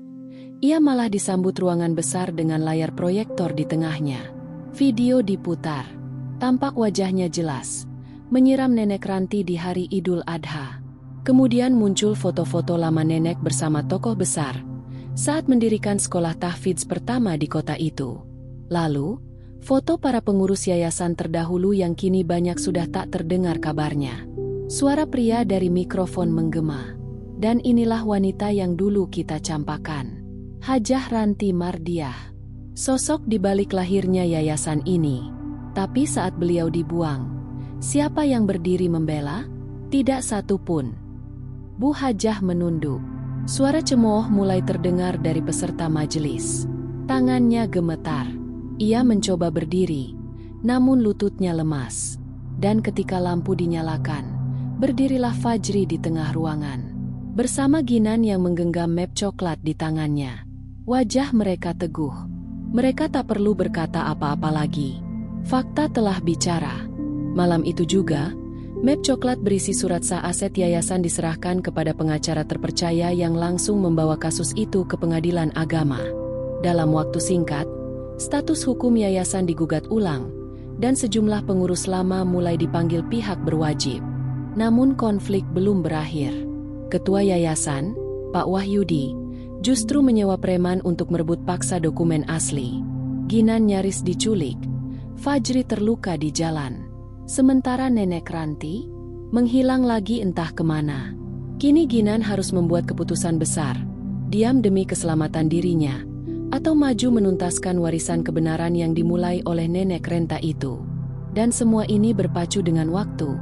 ia malah disambut ruangan besar dengan layar proyektor di tengahnya. Video diputar, tampak wajahnya jelas, menyiram nenek Ranti di hari Idul Adha. Kemudian muncul foto-foto lama nenek bersama tokoh besar saat mendirikan sekolah tahfidz pertama di kota itu. Lalu, foto para pengurus yayasan terdahulu yang kini banyak sudah tak terdengar kabarnya. Suara pria dari mikrofon menggema. Dan inilah wanita yang dulu kita campakan. Hajah Ranti Mardiah. Sosok di balik lahirnya yayasan ini. Tapi saat beliau dibuang, siapa yang berdiri membela? Tidak satu pun. Bu Hajah menunduk. Suara cemooh mulai terdengar dari peserta majelis. Tangannya gemetar. Ia mencoba berdiri, namun lututnya lemas. Dan ketika lampu dinyalakan, berdirilah Fajri di tengah ruangan. Bersama Ginan yang menggenggam map coklat di tangannya. Wajah mereka teguh. Mereka tak perlu berkata apa-apa lagi. Fakta telah bicara. Malam itu juga, map coklat berisi surat sah aset yayasan diserahkan kepada pengacara terpercaya yang langsung membawa kasus itu ke pengadilan agama. Dalam waktu singkat, status hukum yayasan digugat ulang, dan sejumlah pengurus lama mulai dipanggil pihak berwajib. Namun konflik belum berakhir. Ketua yayasan, Pak Wahyudi, justru menyewa preman untuk merebut paksa dokumen asli. Ginan nyaris diculik. Fajri terluka di jalan. Sementara nenek Ranti menghilang lagi entah kemana. Kini Ginan harus membuat keputusan besar, diam demi keselamatan dirinya, atau maju menuntaskan warisan kebenaran yang dimulai oleh nenek renta itu. Dan semua ini berpacu dengan waktu,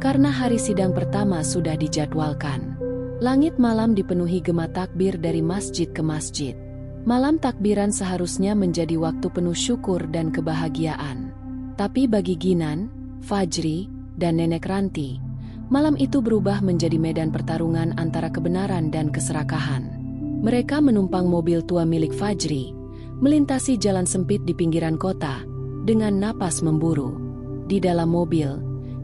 karena hari sidang pertama sudah dijadwalkan. Langit malam dipenuhi gema takbir dari masjid ke masjid. Malam takbiran seharusnya menjadi waktu penuh syukur dan kebahagiaan. Tapi bagi Ginan, Fajri, dan nenek Ranti, malam itu berubah menjadi medan pertarungan antara kebenaran dan keserakahan. Mereka menumpang mobil tua milik Fajri, melintasi jalan sempit di pinggiran kota, dengan napas memburu. Di dalam mobil,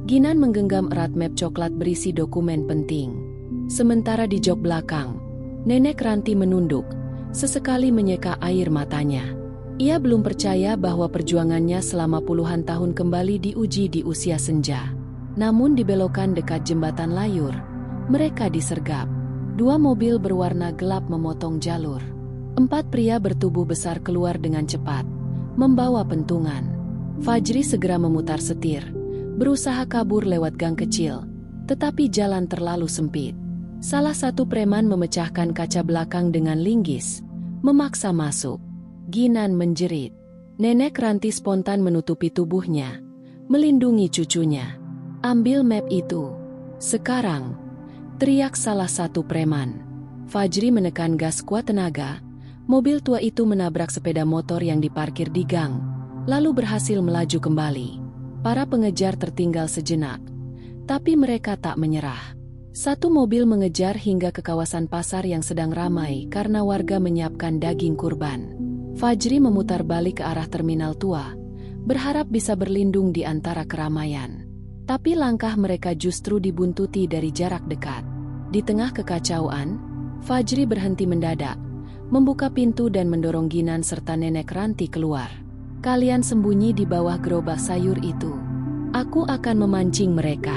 Ginan menggenggam erat map coklat berisi dokumen penting. Sementara di jok belakang, nenek Ranti menunduk, sesekali menyeka air matanya. Ia belum percaya bahwa perjuangannya selama puluhan tahun kembali diuji di usia senja. Namun di belokan dekat jembatan layur, mereka disergap. 2 mobil berwarna gelap memotong jalur. 4 pria bertubuh besar keluar dengan cepat, membawa pentungan. Fajri segera memutar setir, berusaha kabur lewat gang kecil, tetapi jalan terlalu sempit. Salah satu preman memecahkan kaca belakang dengan linggis, memaksa masuk. Ginan menjerit. Nenek Ranti spontan menutupi tubuhnya, melindungi cucunya. Ambil map itu. Sekarang, teriak salah satu preman. Fajri menekan gas kuat tenaga. Mobil tua itu menabrak sepeda motor yang diparkir di gang, lalu berhasil melaju kembali. Para pengejar tertinggal sejenak, tapi mereka tak menyerah. Satu mobil mengejar hingga ke kawasan pasar yang sedang ramai karena warga menyiapkan daging kurban. Fajri memutar balik ke arah terminal tua, berharap bisa berlindung di antara keramaian. Tapi langkah mereka justru dibuntuti dari jarak dekat. Di tengah kekacauan, Fajri berhenti mendadak, membuka pintu dan mendorong Ginan serta nenek Ranti keluar. Kalian sembunyi di bawah gerobak sayur itu. Aku akan memancing mereka.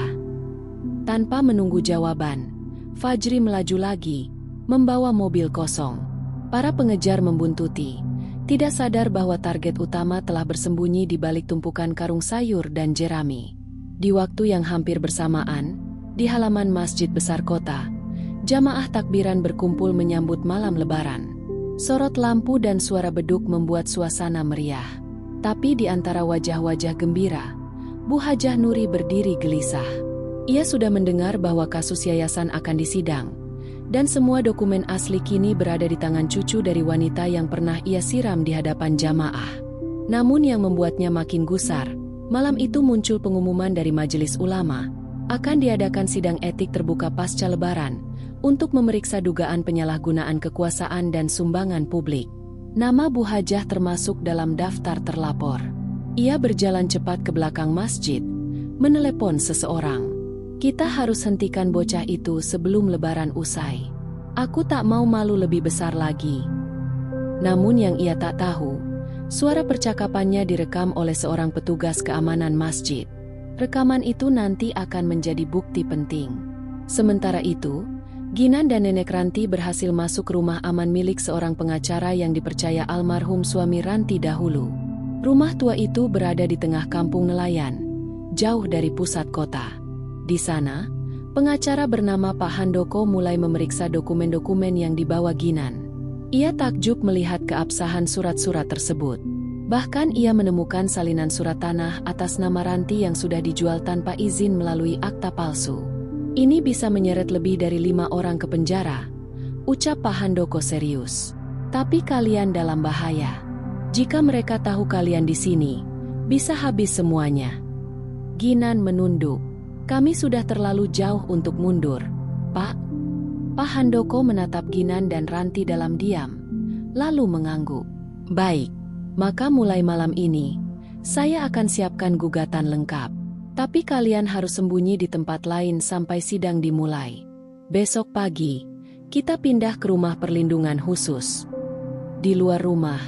Tanpa menunggu jawaban, Fajri melaju lagi, membawa mobil kosong. Para pengejar membuntuti, tidak sadar bahwa target utama telah bersembunyi di balik tumpukan karung sayur dan jerami. Di waktu yang hampir bersamaan, di halaman masjid besar kota, jamaah takbiran berkumpul menyambut malam lebaran. Sorot lampu dan suara beduk membuat suasana meriah. Tapi di antara wajah-wajah gembira, Bu Hajah Nuri berdiri gelisah. Ia sudah mendengar bahwa kasus yayasan akan disidang, dan semua dokumen asli kini berada di tangan cucu dari wanita yang pernah ia siram di hadapan jamaah. Namun yang membuatnya makin gusar, malam itu muncul pengumuman dari Majelis Ulama, akan diadakan sidang etik terbuka pasca Lebaran, untuk memeriksa dugaan penyalahgunaan kekuasaan dan sumbangan publik. Nama Bu Hajah termasuk dalam daftar terlapor. Ia berjalan cepat ke belakang masjid, menelepon seseorang. Kita harus hentikan bocah itu sebelum Lebaran usai. Aku tak mau malu lebih besar lagi. Namun yang ia tak tahu, suara percakapannya direkam oleh seorang petugas keamanan masjid. Rekaman itu nanti akan menjadi bukti penting. Sementara itu, Ginan dan Nenek Ranti berhasil masuk rumah aman milik seorang pengacara yang dipercaya almarhum suami Ranti dahulu. Rumah tua itu berada di tengah kampung nelayan, jauh dari pusat kota. Di sana, pengacara bernama Pak Handoko mulai memeriksa dokumen-dokumen yang dibawa Ginan. Ia takjub melihat keabsahan surat-surat tersebut. Bahkan ia menemukan salinan surat tanah atas nama Ranti yang sudah dijual tanpa izin melalui akta palsu. Ini bisa menyeret lebih dari 5 orang ke penjara, ucap Pak Handoko serius. Tapi kalian dalam bahaya. Jika mereka tahu kalian di sini, bisa habis semuanya. Ginan menunduk. Kami sudah terlalu jauh untuk mundur, Pak. Pak Handoko menatap Ginan dan Ranti dalam diam, lalu mengangguk. Baik, maka mulai malam ini, saya akan siapkan gugatan lengkap. Tapi kalian harus sembunyi di tempat lain sampai sidang dimulai. Besok pagi, kita pindah ke rumah perlindungan khusus. Di luar rumah,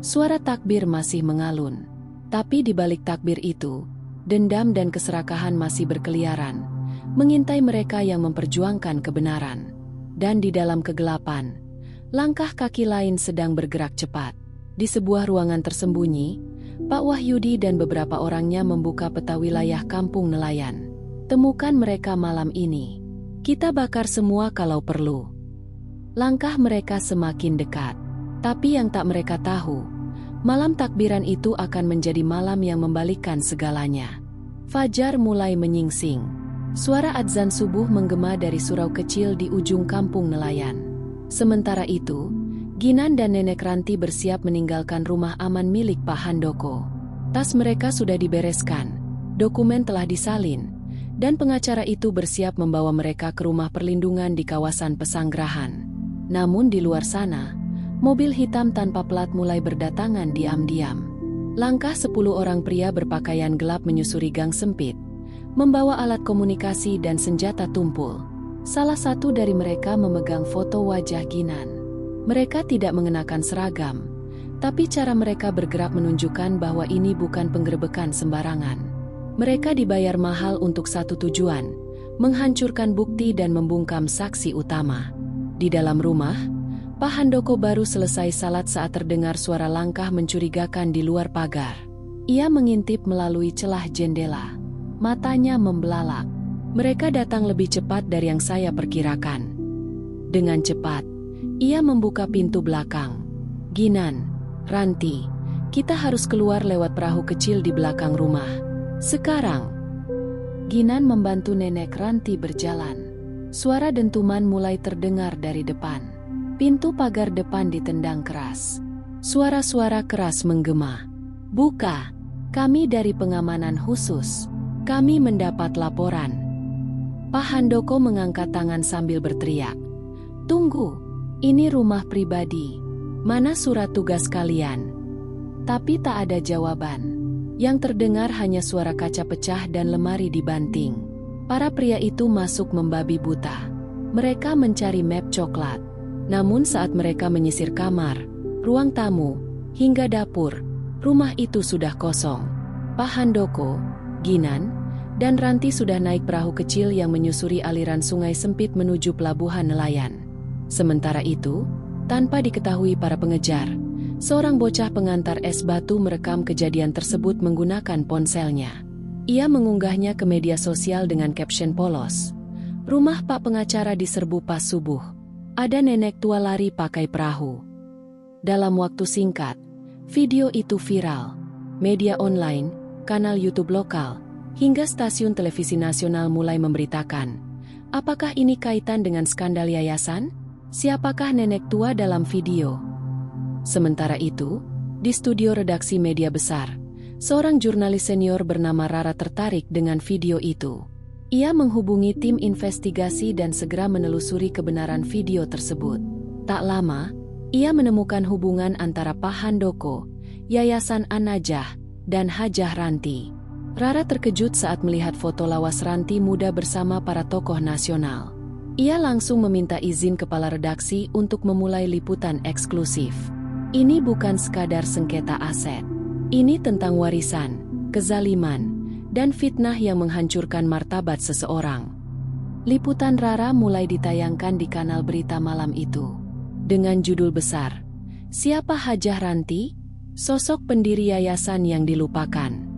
suara takbir masih mengalun. Tapi di balik takbir itu, dendam dan keserakahan masih berkeliaran, mengintai mereka yang memperjuangkan kebenaran. Dan di dalam kegelapan, langkah kaki lain sedang bergerak cepat. Di sebuah ruangan tersembunyi, Pak Wahyudi dan beberapa orangnya membuka peta wilayah kampung nelayan. Temukan mereka malam ini. Kita bakar semua kalau perlu. Langkah mereka semakin dekat. Tapi yang tak mereka tahu, malam takbiran itu akan menjadi malam yang membalikkan segalanya. Fajar mulai menyingsing. Suara adzan subuh menggema dari surau kecil di ujung kampung nelayan. Sementara itu, Ginan dan Nenek Ranti bersiap meninggalkan rumah aman milik Pak Handoko. Tas mereka sudah dibereskan, dokumen telah disalin, dan pengacara itu bersiap membawa mereka ke rumah perlindungan di kawasan Pesanggerahan. Namun di luar sana, mobil hitam tanpa plat mulai berdatangan diam-diam. Langkah 10 orang pria berpakaian gelap menyusuri gang sempit, membawa alat komunikasi dan senjata tumpul. Salah satu dari mereka memegang foto wajah Ginan. Mereka tidak mengenakan seragam, tapi cara mereka bergerak menunjukkan bahwa ini bukan penggerebekan sembarangan. Mereka dibayar mahal untuk satu tujuan, menghancurkan bukti dan membungkam saksi utama. Di dalam rumah, Pak Handoko baru selesai salat saat terdengar suara langkah mencurigakan di luar pagar. Ia mengintip melalui celah jendela. Matanya membelalak. Mereka datang lebih cepat dari yang saya perkirakan. Dengan cepat, ia membuka pintu belakang. Ginan, Ranti, kita harus keluar lewat perahu kecil di belakang rumah. Sekarang. Ginan membantu Nenek Ranti berjalan. Suara dentuman mulai terdengar dari depan. Pintu pagar depan ditendang keras. Suara-suara keras menggema. Buka, kami dari pengamanan khusus. Kami mendapat laporan. Pak Handoko mengangkat tangan sambil berteriak. Tunggu, ini rumah pribadi. Mana surat tugas kalian? Tapi tak ada jawaban. Yang terdengar hanya suara kaca pecah dan lemari dibanting. Para pria itu masuk membabi buta. Mereka mencari map coklat. Namun saat mereka menyisir kamar, ruang tamu, hingga dapur, rumah itu sudah kosong. Pak Handoko, Ginan, dan Ranti sudah naik perahu kecil yang menyusuri aliran sungai sempit menuju pelabuhan nelayan. Sementara itu, tanpa diketahui para pengejar, seorang bocah pengantar es batu merekam kejadian tersebut menggunakan ponselnya. Ia mengunggahnya ke media sosial dengan caption polos. Rumah Pak Pengacara diserbu pas subuh. Ada nenek tua lari pakai perahu. Dalam waktu singkat, video itu viral. Media online, kanal YouTube lokal, hingga stasiun televisi nasional mulai memberitakan. Apakah ini kaitan dengan skandal yayasan? Siapakah nenek tua dalam video? Sementara itu, di studio redaksi media besar, seorang jurnalis senior bernama Rara tertarik dengan video itu. Ia menghubungi tim investigasi dan segera menelusuri kebenaran video tersebut. Tak lama, ia menemukan hubungan antara Pak Handoko, Yayasan An-Najah, dan Hajah Ranti. Rara terkejut saat melihat foto lawas Ranti muda bersama para tokoh nasional. Ia langsung meminta izin kepala redaksi untuk memulai liputan eksklusif. Ini bukan sekadar sengketa aset. Ini tentang warisan, kezaliman, dan fitnah yang menghancurkan martabat seseorang. Liputan Rara mulai ditayangkan di kanal berita malam itu. Dengan judul besar, "Siapa Hajah Ranti? Sosok pendiri yayasan yang dilupakan."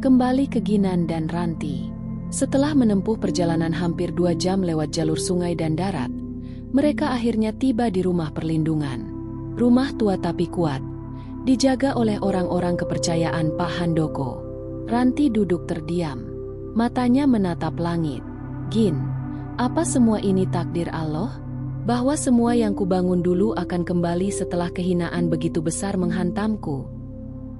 Kembali ke Ginan dan Ranti. Setelah menempuh perjalanan hampir 2 jam lewat jalur sungai dan darat, mereka akhirnya tiba di rumah perlindungan. Rumah tua tapi kuat, dijaga oleh orang-orang kepercayaan Pak Handoko. Ranti duduk terdiam, matanya menatap langit. "Gin, apa semua ini takdir Allah? Bahwa semua yang kubangun dulu akan kembali setelah kehinaan begitu besar menghantamku?"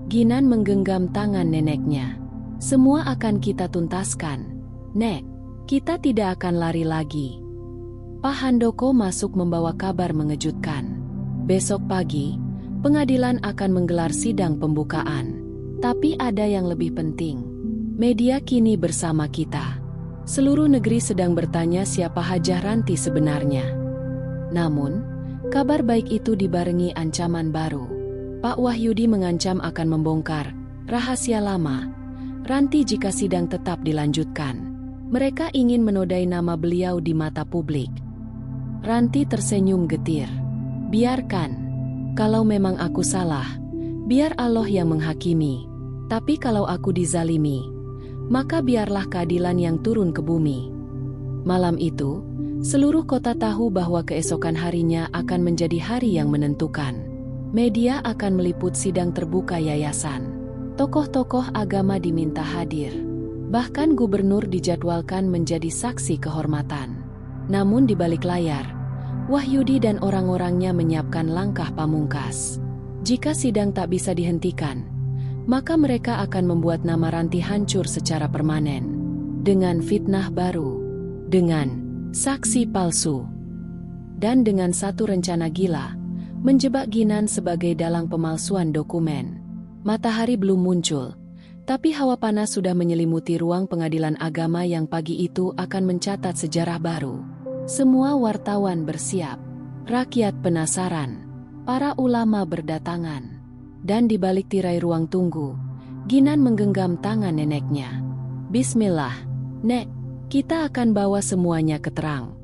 Ginan menggenggam tangan neneknya. "Semua akan kita tuntaskan, Nek. Kita tidak akan lari lagi." Pak Handoko masuk membawa kabar mengejutkan. Besok pagi, pengadilan akan menggelar sidang pembukaan. Tapi ada yang lebih penting. Media kini bersama kita. Seluruh negeri sedang bertanya siapa Hajah Ranti sebenarnya. Namun, kabar baik itu dibarengi ancaman baru. Pak Wahyudi mengancam akan membongkar rahasia lama Ranti jika sidang tetap dilanjutkan. Mereka ingin menodai nama beliau di mata publik. Ranti tersenyum getir. "Biarkan. Kalau memang aku salah, biar Allah yang menghakimi. Tapi kalau aku dizalimi, maka biarlah keadilan yang turun ke bumi." Malam itu, seluruh kota tahu bahwa keesokan harinya akan menjadi hari yang menentukan. Media akan meliput sidang terbuka yayasan. Tokoh-tokoh agama diminta hadir. Bahkan gubernur dijadwalkan menjadi saksi kehormatan. Namun di balik layar, Wahyudi dan orang-orangnya menyiapkan langkah pamungkas. Jika sidang tak bisa dihentikan, maka mereka akan membuat nama Ranti hancur secara permanen. Dengan fitnah baru, dengan saksi palsu, dan dengan satu rencana gila, menjebak Ginan sebagai dalang pemalsuan dokumen. Matahari belum muncul, tapi hawa panas sudah menyelimuti ruang pengadilan agama yang pagi itu akan mencatat sejarah baru. Semua wartawan bersiap, rakyat penasaran, para ulama berdatangan. Dan di balik tirai ruang tunggu, Ginan menggenggam tangan neneknya. "Bismillah, Nek, kita akan bawa semuanya ke terang."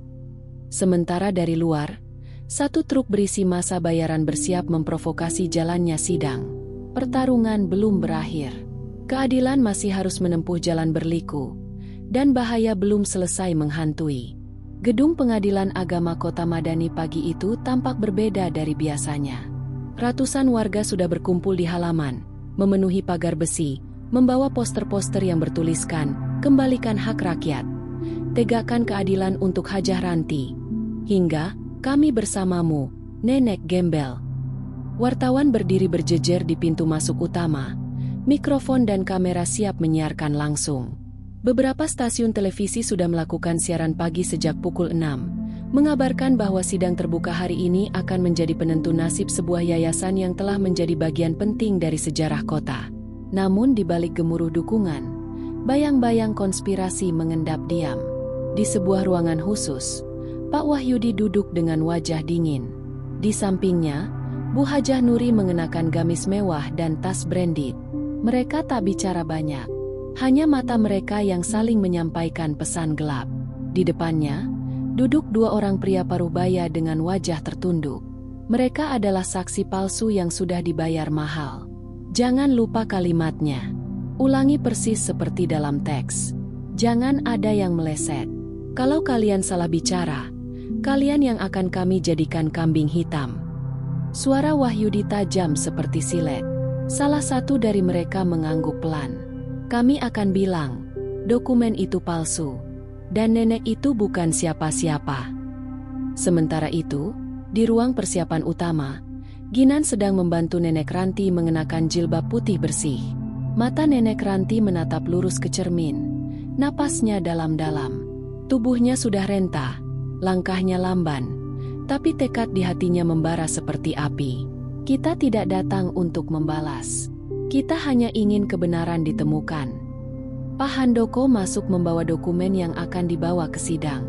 Sementara dari luar, satu truk berisi massa bayaran bersiap memprovokasi jalannya sidang. Pertarungan belum berakhir. Keadilan masih harus menempuh jalan berliku, dan bahaya belum selesai menghantui. Gedung Pengadilan Agama Kota Madani pagi itu tampak berbeda dari biasanya. Ratusan warga sudah berkumpul di halaman, memenuhi pagar besi, membawa poster-poster yang bertuliskan, "Kembalikan hak rakyat, tegakkan keadilan untuk Hajah Ranti," hingga "Kami bersamamu, Nenek Gembel." Wartawan berdiri berjejer di pintu masuk utama, mikrofon dan kamera siap menyiarkan langsung. Beberapa stasiun televisi sudah melakukan siaran pagi sejak pukul 6. Mengabarkan bahwa sidang terbuka hari ini akan menjadi penentu nasib sebuah yayasan yang telah menjadi bagian penting dari sejarah kota. Namun di balik gemuruh dukungan, bayang-bayang konspirasi mengendap diam. Di sebuah ruangan khusus, Pak Wahyudi duduk dengan wajah dingin. Di sampingnya, Bu Hajah Nuri mengenakan gamis mewah dan tas branded. Mereka tak bicara banyak, Hanya mata mereka yang saling menyampaikan pesan gelap. Di depannya, duduk dua orang pria parubaya dengan wajah tertunduk. Mereka adalah saksi palsu yang sudah dibayar mahal. Jangan lupa kalimatnya. Ulangi persis seperti dalam teks. Jangan ada yang meleset. Kalau kalian salah bicara, kalian yang akan kami jadikan kambing hitam. Suara Wahyudi tajam seperti silet. Salah satu dari mereka mengangguk pelan. Kami akan bilang, dokumen itu palsu, dan nenek itu bukan siapa-siapa. Sementara itu, di ruang persiapan utama, Ginan sedang membantu Nenek Ranti mengenakan jilbab putih bersih. Mata Nenek Ranti menatap lurus ke cermin. Napasnya dalam-dalam. Tubuhnya sudah renta, langkahnya lamban, tapi tekad di hatinya membara seperti api. Kita tidak datang untuk membalas. Kita hanya ingin kebenaran ditemukan. Pak Handoko masuk membawa dokumen yang akan dibawa ke sidang.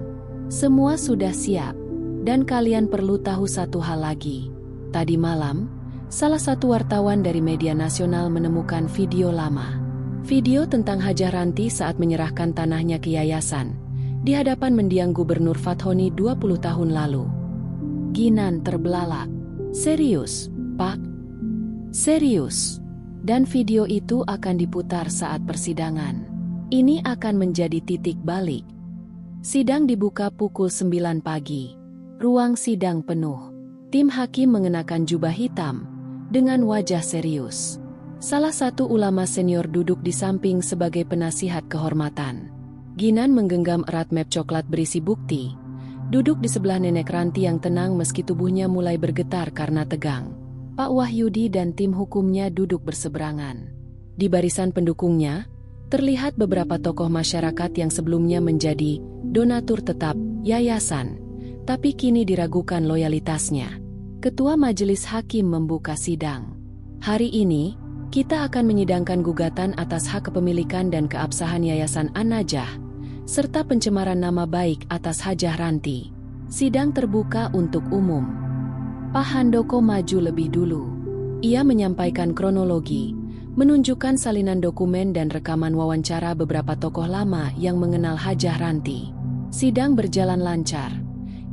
Semua sudah siap, dan kalian perlu tahu satu hal lagi. Tadi malam, salah satu wartawan dari media nasional menemukan video lama. Video tentang Hajah Ranti saat menyerahkan tanahnya ke yayasan, di hadapan mendiang Gubernur Fathoni 20 tahun lalu. Ginan terbelalak. Serius, Pak? Serius? Dan video itu akan diputar saat persidangan. Ini akan menjadi titik balik. Sidang dibuka pukul 9 pagi. Ruang sidang penuh. Tim hakim mengenakan jubah hitam, dengan wajah serius. Salah satu ulama senior duduk di samping sebagai penasihat kehormatan. Ginan menggenggam erat map coklat berisi bukti. Duduk di sebelah Nenek Ranti yang tenang meski tubuhnya mulai bergetar karena tegang. Pak Wahyudi dan tim hukumnya duduk berseberangan. Di barisan pendukungnya, terlihat beberapa tokoh masyarakat yang sebelumnya menjadi donatur tetap yayasan, tapi kini diragukan loyalitasnya. Ketua Majelis Hakim membuka sidang. Hari ini, kita akan menyidangkan gugatan atas hak kepemilikan dan keabsahan Yayasan An-Najah, serta pencemaran nama baik atas Hajah Ranti. Sidang terbuka untuk umum. Pak Handoko maju lebih dulu. Ia menyampaikan kronologi, menunjukkan salinan dokumen dan rekaman wawancara beberapa tokoh lama yang mengenal Hajah Ranti. Sidang berjalan lancar,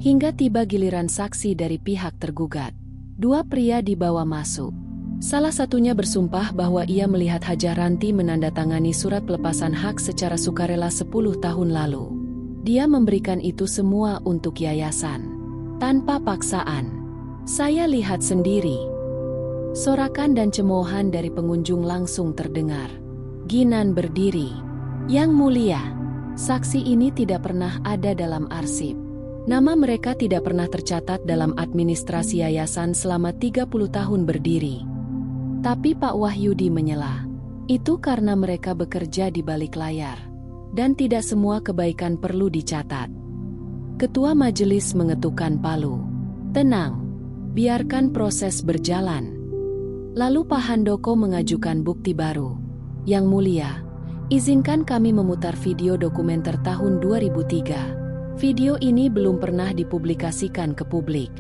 hingga tiba giliran saksi dari pihak tergugat. Dua pria dibawa masuk. Salah satunya bersumpah bahwa ia melihat Hajah Ranti menandatangani surat pelepasan hak secara sukarela 10 tahun lalu. Dia memberikan itu semua untuk yayasan, tanpa paksaan. Saya lihat sendiri. Sorakan dan cemoohan dari pengunjung langsung terdengar. Ginan berdiri. Yang mulia, saksi ini tidak pernah ada dalam arsip. Nama mereka tidak pernah tercatat dalam administrasi yayasan selama 30 tahun berdiri. Tapi Pak Wahyudi menyela. Itu karena mereka bekerja di balik layar. Dan tidak semua kebaikan perlu dicatat. Ketua majelis mengetukkan palu. Tenang. Biarkan proses berjalan. Lalu Pak Handoko mengajukan bukti baru. Yang mulia, izinkan kami memutar video dokumenter tahun 2003. Video ini belum pernah dipublikasikan ke publik.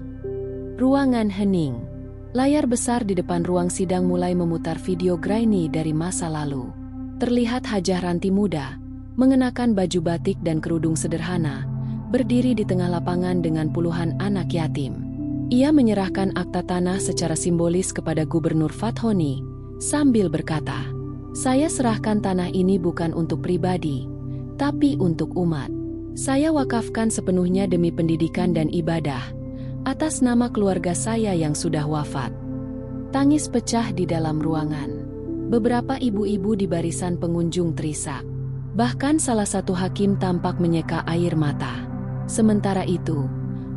Ruangan hening. Layar besar di depan ruang sidang mulai memutar video grainy dari masa lalu. Terlihat Hajah Ranti muda, mengenakan baju batik dan kerudung sederhana, berdiri di tengah lapangan dengan puluhan anak yatim. Ia menyerahkan akta tanah secara simbolis kepada Gubernur Fathoni, sambil berkata, "Saya serahkan tanah ini bukan untuk pribadi, tapi untuk umat. Saya wakafkan sepenuhnya demi pendidikan dan ibadah, atas nama keluarga saya yang sudah wafat." Tangis pecah di dalam ruangan. Beberapa ibu-ibu di barisan pengunjung terisak. Bahkan salah satu hakim tampak menyeka air mata. Sementara itu,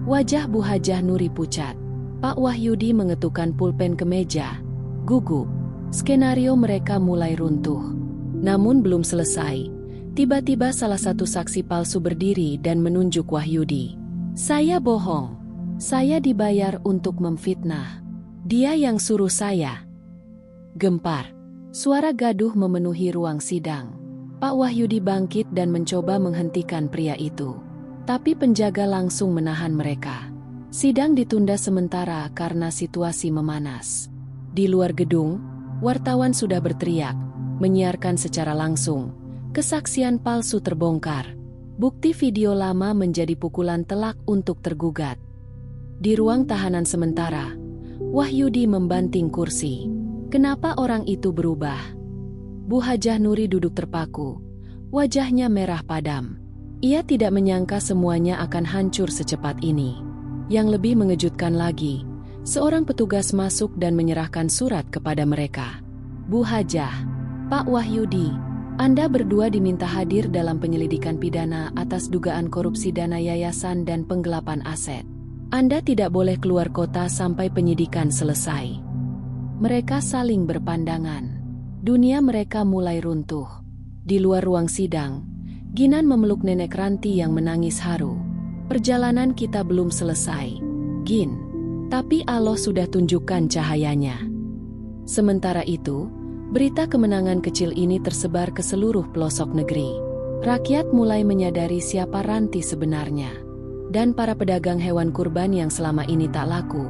wajah Bu Hajah Nuri pucat. Pak Wahyudi mengetukkan pulpen ke meja. Gugup. Skenario mereka mulai runtuh. Namun belum selesai. Tiba-tiba salah satu saksi palsu berdiri dan menunjuk Wahyudi. "Saya bohong. Saya dibayar untuk memfitnah. Dia yang suruh saya." Gempar. Suara gaduh memenuhi ruang sidang. Pak Wahyudi bangkit dan mencoba menghentikan pria itu. Tapi penjaga langsung menahan mereka. Sidang ditunda sementara karena situasi memanas. Di luar gedung, wartawan sudah berteriak, menyiarkan secara langsung. Kesaksian palsu terbongkar. Bukti video lama menjadi pukulan telak untuk tergugat. Di ruang tahanan sementara, Wahyudi membanting kursi. Kenapa orang itu berubah? Bu Hajah Nuri duduk terpaku. Wajahnya merah padam. Ia tidak menyangka semuanya akan hancur secepat ini. Yang lebih mengejutkan lagi, seorang petugas masuk dan menyerahkan surat kepada mereka. Bu Hajah, Pak Wahyudi, Anda berdua diminta hadir dalam penyelidikan pidana atas dugaan korupsi dana yayasan dan penggelapan aset. Anda tidak boleh keluar kota sampai penyidikan selesai. Mereka saling berpandangan. Dunia mereka mulai runtuh. Di luar ruang sidang, Ginan memeluk Nenek Ranti yang menangis haru. Perjalanan kita belum selesai, Gin. Tapi Allah sudah tunjukkan cahayanya. Sementara itu, berita kemenangan kecil ini tersebar ke seluruh pelosok negeri. Rakyat mulai menyadari siapa Ranti sebenarnya. Dan para pedagang hewan kurban yang selama ini tak laku,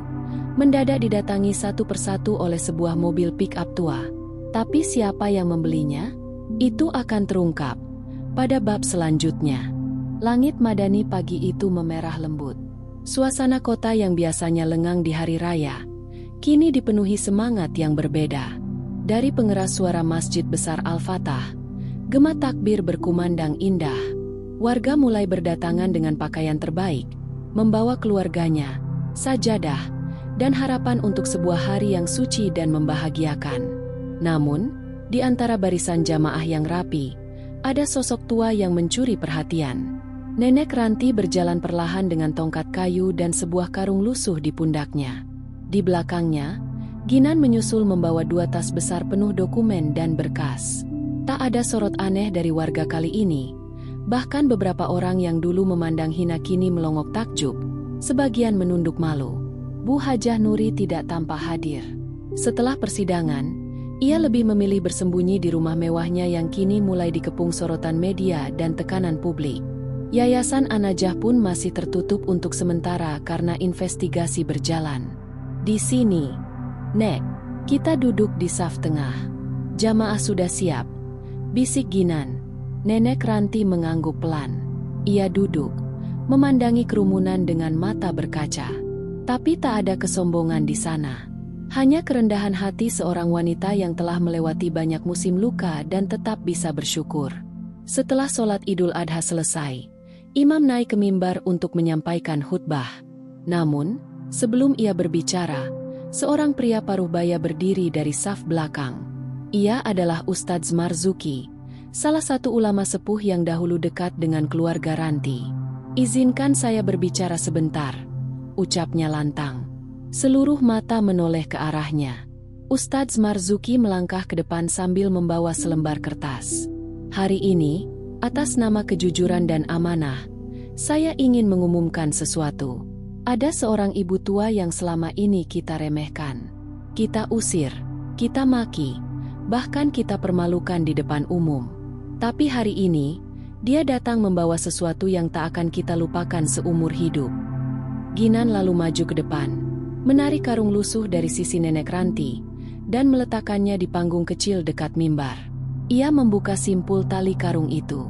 mendadak didatangi satu persatu oleh sebuah mobil pick-up tua. Tapi siapa yang membelinya? Itu akan terungkap pada bab selanjutnya. Langit madani pagi itu memerah lembut. Suasana kota yang biasanya lengang di hari raya, kini dipenuhi semangat yang berbeda. Dari pengeras suara Masjid Besar Al-Fatah, gema takbir berkumandang indah. Warga mulai berdatangan dengan pakaian terbaik, membawa keluarganya, sajadah, dan harapan untuk sebuah hari yang suci dan membahagiakan. Namun, di antara barisan jamaah yang rapi, ada sosok tua yang mencuri perhatian. Nenek Ranti berjalan perlahan dengan tongkat kayu dan sebuah karung lusuh di pundaknya. Di belakangnya, Ginan menyusul membawa 2 tas besar penuh dokumen dan berkas. Tak ada sorot aneh dari warga kali ini. Bahkan beberapa orang yang dulu memandang hina kini melongok takjub, sebagian menunduk malu. Bu Hajah Nuri tidak tampak hadir. Setelah persidangan, ia lebih memilih bersembunyi di rumah mewahnya yang kini mulai dikepung sorotan media dan tekanan publik. Yayasan An-Najah pun masih tertutup untuk sementara karena investigasi berjalan. Di sini, Nek, kita duduk di saf tengah. Jamaah sudah siap, bisik Ginan. Nenek Ranti mengangguk pelan. Ia duduk, memandangi kerumunan dengan mata berkaca. Tapi tak ada kesombongan di sana. Hanya kerendahan hati seorang wanita yang telah melewati banyak musim luka dan tetap bisa bersyukur. Setelah sholat Idul Adha selesai, imam naik ke mimbar untuk menyampaikan khutbah. Namun, sebelum ia berbicara, seorang pria paruh baya berdiri dari saf belakang. Ia adalah Ustadz Marzuki, salah satu ulama sepuh yang dahulu dekat dengan keluarga Ranti. Izinkan saya berbicara sebentar, ucapnya lantang. Seluruh mata menoleh ke arahnya. Ustadz Marzuki melangkah ke depan sambil membawa selembar kertas. Hari ini, atas nama kejujuran dan amanah, saya ingin mengumumkan sesuatu. Ada seorang ibu tua yang selama ini kita remehkan. Kita usir, kita maki, bahkan kita permalukan di depan umum. Tapi hari ini, dia datang membawa sesuatu yang tak akan kita lupakan seumur hidup. Ginan lalu maju ke depan, menarik karung lusuh dari sisi Nenek Ranti, dan meletakkannya di panggung kecil dekat mimbar. Ia membuka simpul tali karung itu.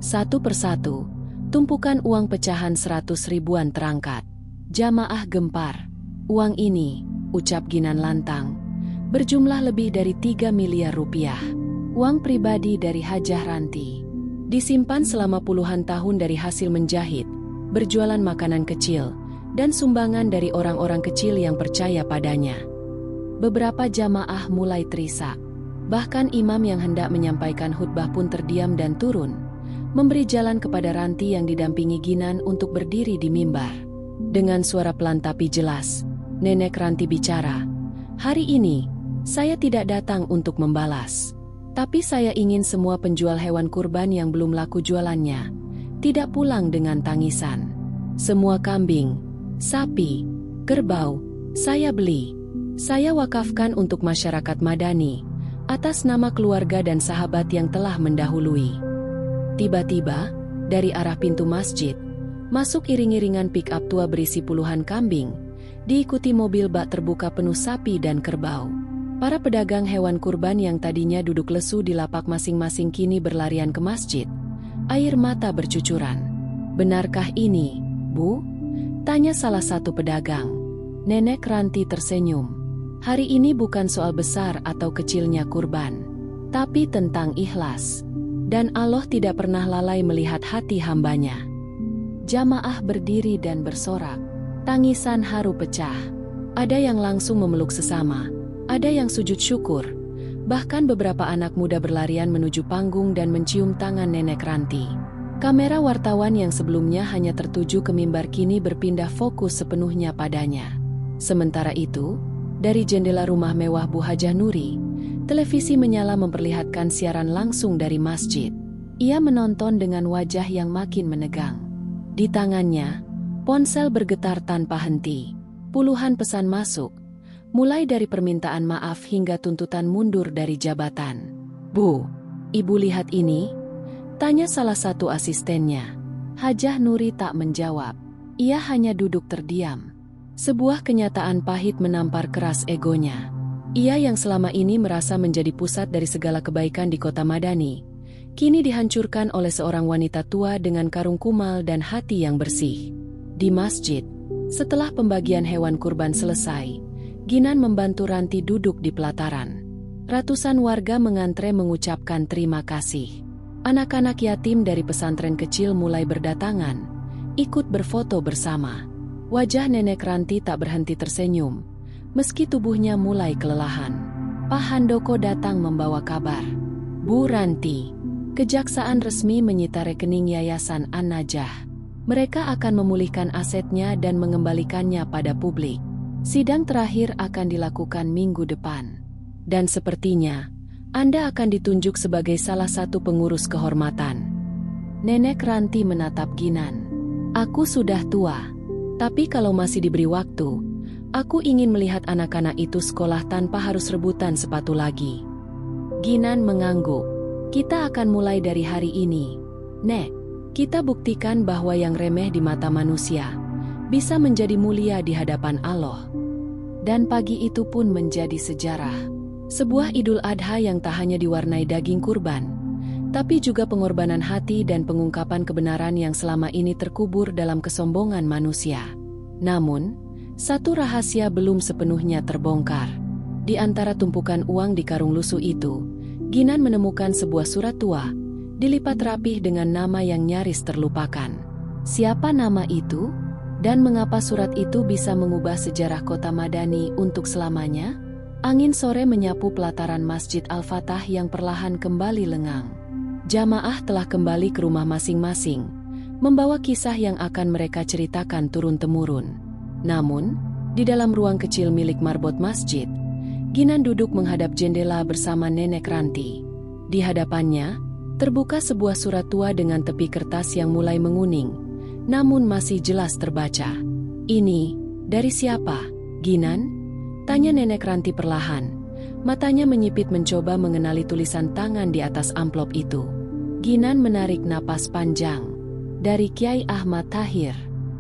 Satu persatu, tumpukan uang pecahan 100 ribuan terangkat. Jamaah gempar. Uang ini, ucap Ginan lantang, berjumlah lebih dari 3 miliar rupiah. Uang pribadi dari Hajah Ranti. Disimpan selama puluhan tahun dari hasil menjahit, berjualan makanan kecil, dan sumbangan dari orang-orang kecil yang percaya padanya. Beberapa jamaah mulai terisak. Bahkan imam yang hendak menyampaikan khutbah pun terdiam dan turun, memberi jalan kepada Ranti yang didampingi Ginan untuk berdiri di mimbar. Dengan suara pelan tapi jelas, Nenek Ranti bicara, "Hari ini, saya tidak datang untuk membalas. Tapi saya ingin semua penjual hewan kurban yang belum laku jualannya, tidak pulang dengan tangisan. Semua kambing, sapi, kerbau, saya beli. Saya wakafkan untuk masyarakat Madani, atas nama keluarga dan sahabat yang telah mendahului." Tiba-tiba, dari arah pintu masjid, masuk iring-iringan pick-up tua berisi puluhan kambing, diikuti mobil bak terbuka penuh sapi dan kerbau. Para pedagang hewan kurban yang tadinya duduk lesu di lapak masing-masing kini berlarian ke masjid. Air mata bercucuran. "Benarkah ini, Bu?" tanya salah satu pedagang. Nenek Ranti tersenyum. "Hari ini bukan soal besar atau kecilnya kurban, tapi tentang ikhlas. Dan Allah tidak pernah lalai melihat hati hambanya." Jamaah berdiri dan bersorak. Tangisan haru pecah. Ada yang langsung memeluk sesama, ada yang sujud syukur. Bahkan beberapa anak muda berlarian menuju panggung dan mencium tangan Nenek Ranti. Kamera wartawan yang sebelumnya hanya tertuju ke mimbar kini berpindah fokus sepenuhnya padanya. Sementara itu, dari jendela rumah mewah Bu Hajah Nuri, televisi menyala memperlihatkan siaran langsung dari masjid. Ia menonton dengan wajah yang makin menegang. Di tangannya, ponsel bergetar tanpa henti. Puluhan pesan masuk, mulai dari permintaan maaf hingga tuntutan mundur dari jabatan. "Bu, Ibu lihat ini?" tanya salah satu asistennya. Hajah Nuri tak menjawab. Ia hanya duduk terdiam. Sebuah kenyataan pahit menampar keras egonya. Ia yang selama ini merasa menjadi pusat dari segala kebaikan di kota Madani, kini dihancurkan oleh seorang wanita tua dengan karung kumal dan hati yang bersih. Di masjid, setelah pembagian hewan kurban selesai, Ginan membantu Ranti duduk di pelataran. Ratusan warga mengantre mengucapkan terima kasih. Anak-anak yatim dari pesantren kecil mulai berdatangan, ikut berfoto bersama. Wajah Nenek Ranti tak berhenti tersenyum, meski tubuhnya mulai kelelahan. Pak Handoko datang membawa kabar. "Bu Ranti, kejaksaan resmi menyita rekening Yayasan An-Najah. Mereka akan memulihkan asetnya dan mengembalikannya pada publik. Sidang terakhir akan dilakukan minggu depan. Dan sepertinya, Anda akan ditunjuk sebagai salah satu pengurus kehormatan." Nenek Ranti menatap Ginan. "Aku sudah tua, tapi kalau masih diberi waktu, aku ingin melihat anak-anak itu sekolah tanpa harus rebutan sepatu lagi." Ginan mengangguk. "Kita akan mulai dari hari ini, Nek. Kita buktikan bahwa yang remeh di mata manusia bisa menjadi mulia di hadapan Allah." Dan pagi itu pun menjadi sejarah. Sebuah Idul Adha yang tak hanya diwarnai daging kurban, tapi juga pengorbanan hati dan pengungkapan kebenaran yang selama ini terkubur dalam kesombongan manusia. Namun, satu rahasia belum sepenuhnya terbongkar. Di antara tumpukan uang di karung lusuh itu, Ginan menemukan sebuah surat tua, dilipat rapih dengan nama yang nyaris terlupakan. Siapa nama itu? Dan mengapa surat itu bisa mengubah sejarah kota Madani untuk selamanya? Angin sore menyapu pelataran Masjid Al-Fatah yang perlahan kembali lengang. Jamaah telah kembali ke rumah masing-masing, membawa kisah yang akan mereka ceritakan turun-temurun. Namun, di dalam ruang kecil milik marbot masjid, Ginan duduk menghadap jendela bersama Nenek Ranti. Di hadapannya, terbuka sebuah surat tua dengan tepi kertas yang mulai menguning, namun masih jelas terbaca. "Ini, dari siapa, Ginan?" tanya Nenek Ranti perlahan. Matanya menyipit mencoba mengenali tulisan tangan di atas amplop itu. Ginan menarik napas panjang. "Dari Kiai Ahmad Tahir,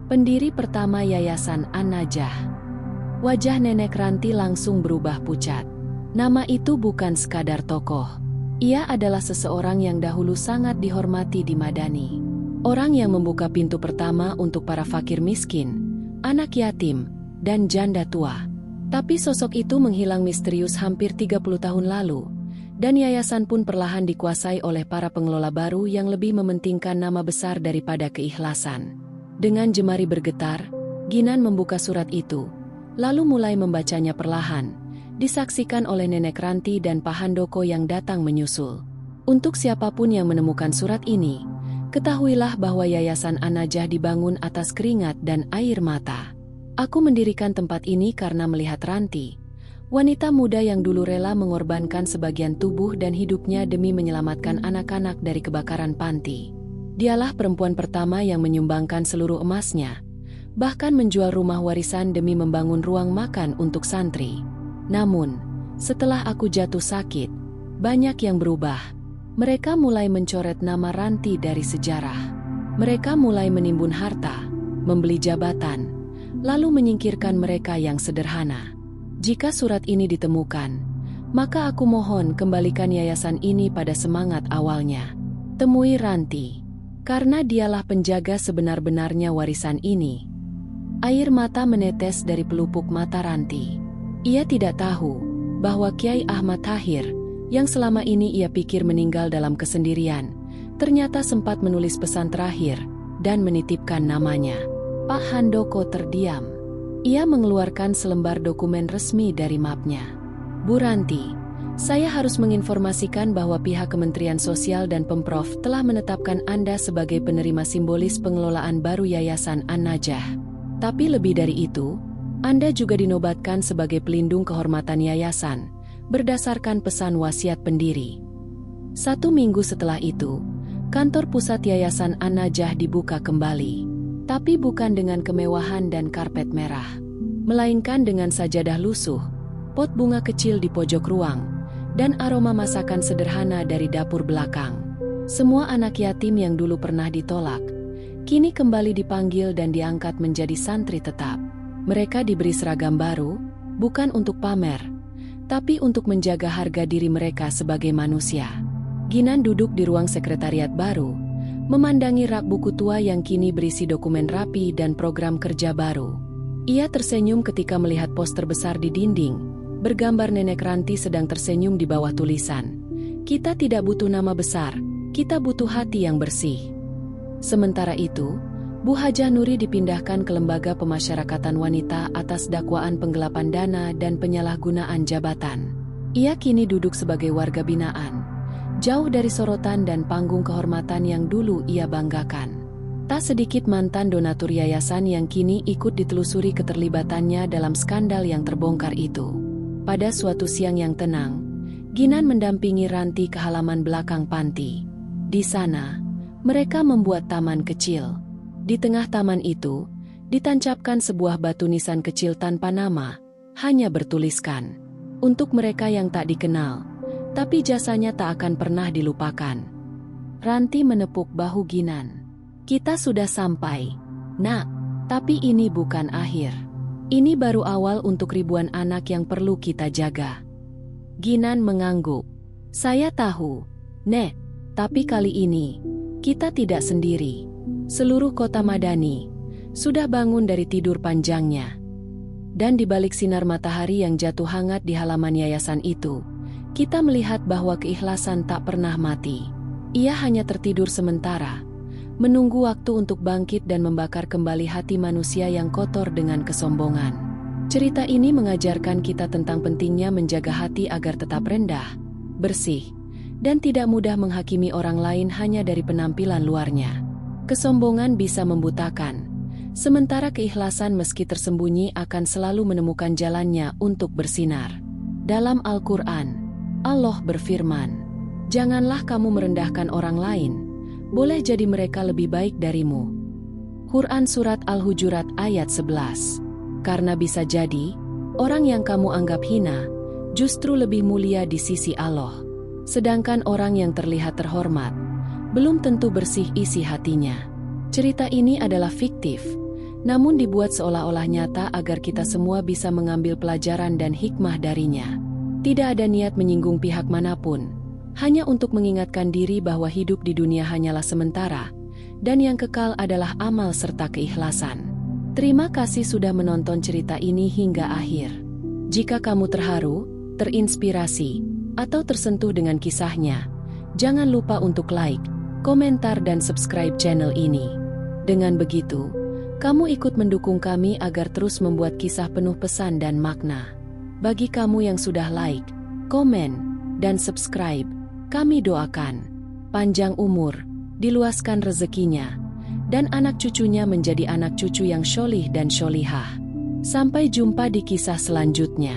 pendiri pertama Yayasan An-Najah." Wajah Nenek Ranti langsung berubah pucat. Nama itu bukan sekadar tokoh. Ia adalah seseorang yang dahulu sangat dihormati di Madani. Orang yang membuka pintu pertama untuk para fakir miskin, anak yatim, dan janda tua. Tapi sosok itu menghilang misterius hampir 30 tahun lalu, dan yayasan pun perlahan dikuasai oleh para pengelola baru yang lebih mementingkan nama besar daripada keikhlasan. Dengan jemari bergetar, Ginan membuka surat itu, lalu mulai membacanya perlahan, disaksikan oleh Nenek Ranti dan Pak Handoko yang datang menyusul. Untuk siapapun yang menemukan surat ini, ketahuilah bahwa Yayasan An-Najah dibangun atas keringat dan air mata. "Aku mendirikan tempat ini karena melihat Ranti, wanita muda yang dulu rela mengorbankan sebagian tubuh dan hidupnya demi menyelamatkan anak-anak dari kebakaran panti. Dialah perempuan pertama yang menyumbangkan seluruh emasnya, bahkan menjual rumah warisan demi membangun ruang makan untuk santri. Namun, setelah aku jatuh sakit, banyak yang berubah. Mereka mulai mencoret nama Ranti dari sejarah. Mereka mulai menimbun harta, membeli jabatan, lalu menyingkirkan mereka yang sederhana. Jika surat ini ditemukan, Maka aku mohon kembalikan yayasan ini pada semangat awalnya. Temui Ranti. Karena dialah penjaga sebenar-benarnya warisan ini. Air mata menetes dari pelupuk mata Ranti. Ia tidak tahu bahwa Kiai Ahmad Tahir, yang selama ini ia pikir meninggal dalam kesendirian, ternyata sempat menulis pesan terakhir dan menitipkan namanya. Pak Handoko terdiam. Ia mengeluarkan selembar dokumen resmi dari mapnya. Bu Ranti, saya harus menginformasikan bahwa pihak Kementerian Sosial dan Pemprov telah menetapkan Anda sebagai penerima simbolis pengelolaan baru Yayasan An-Najah. Tapi lebih dari itu, Anda juga dinobatkan sebagai pelindung kehormatan yayasan, berdasarkan pesan wasiat pendiri. 1 minggu setelah itu, kantor pusat Yayasan An-Najah dibuka kembali. Tapi bukan dengan kemewahan dan karpet merah, melainkan dengan sajadah lusuh, pot bunga kecil di pojok ruang, dan aroma masakan sederhana dari dapur belakang. Semua anak yatim yang dulu pernah ditolak, kini kembali dipanggil dan diangkat menjadi santri tetap. Mereka diberi seragam baru, bukan untuk pamer, tapi untuk menjaga harga diri mereka sebagai manusia. Ginan duduk di ruang sekretariat baru, memandangi rak buku tua yang kini berisi dokumen rapi dan program kerja baru. Ia tersenyum ketika melihat poster besar di dinding, bergambar Nenek Ranti sedang tersenyum di bawah tulisan, "Kita tidak butuh nama besar, kita butuh hati yang bersih." Sementara itu, Bu Hajah Nuri dipindahkan ke Lembaga Pemasyarakatan Wanita atas dakwaan penggelapan dana dan penyalahgunaan jabatan. Ia kini duduk sebagai warga binaan, jauh dari sorotan dan panggung kehormatan yang dulu ia banggakan. Tak sedikit mantan donatur yayasan yang kini ikut ditelusuri keterlibatannya dalam skandal yang terbongkar itu. Pada suatu siang yang tenang, Ginan mendampingi Ranti ke halaman belakang panti. Di sana, mereka membuat taman kecil. Di tengah taman itu, ditancapkan sebuah batu nisan kecil tanpa nama, hanya bertuliskan, "Untuk mereka yang tak dikenal, tapi jasanya tak akan pernah dilupakan." Ranti menepuk bahu Ginan. "Kita sudah sampai, Nak, tapi ini bukan akhir. Ini baru awal untuk ribuan anak yang perlu kita jaga." Ginan mengangguk. "Saya tahu, Nek, tapi kali ini, kita tidak sendiri. Seluruh kota Madani sudah bangun dari tidur panjangnya." Dan di balik sinar matahari yang jatuh hangat di halaman yayasan itu, kita melihat bahwa keikhlasan tak pernah mati. Ia hanya tertidur sementara, menunggu waktu untuk bangkit dan membakar kembali hati manusia yang kotor dengan kesombongan. Cerita ini mengajarkan kita tentang pentingnya menjaga hati agar tetap rendah, bersih, dan tidak mudah menghakimi orang lain hanya dari penampilan luarnya. Kesombongan bisa membutakan, sementara keikhlasan meski tersembunyi akan selalu menemukan jalannya untuk bersinar. Dalam Al-Quran, Allah berfirman, "Janganlah kamu merendahkan orang lain, boleh jadi mereka lebih baik darimu." Quran Surat Al-Hujurat ayat 11. Karena bisa jadi, orang yang kamu anggap hina, justru lebih mulia di sisi Allah. Sedangkan orang yang terlihat terhormat, belum tentu bersih isi hatinya. Cerita ini adalah fiktif, namun dibuat seolah-olah nyata agar kita semua bisa mengambil pelajaran dan hikmah darinya. Tidak ada niat menyinggung pihak manapun, hanya untuk mengingatkan diri bahwa hidup di dunia hanyalah sementara, dan yang kekal adalah amal serta keikhlasan. Terima kasih sudah menonton cerita ini hingga akhir. Jika kamu terharu, terinspirasi, atau tersentuh dengan kisahnya, jangan lupa untuk like, komentar dan subscribe channel ini. Dengan begitu, kamu ikut mendukung kami agar terus membuat kisah penuh pesan dan makna. Bagi kamu yang sudah like, komen, dan subscribe, kami doakan panjang umur, diluaskan rezekinya, dan anak cucunya menjadi anak cucu yang syolih dan syolihah. Sampai jumpa di kisah selanjutnya.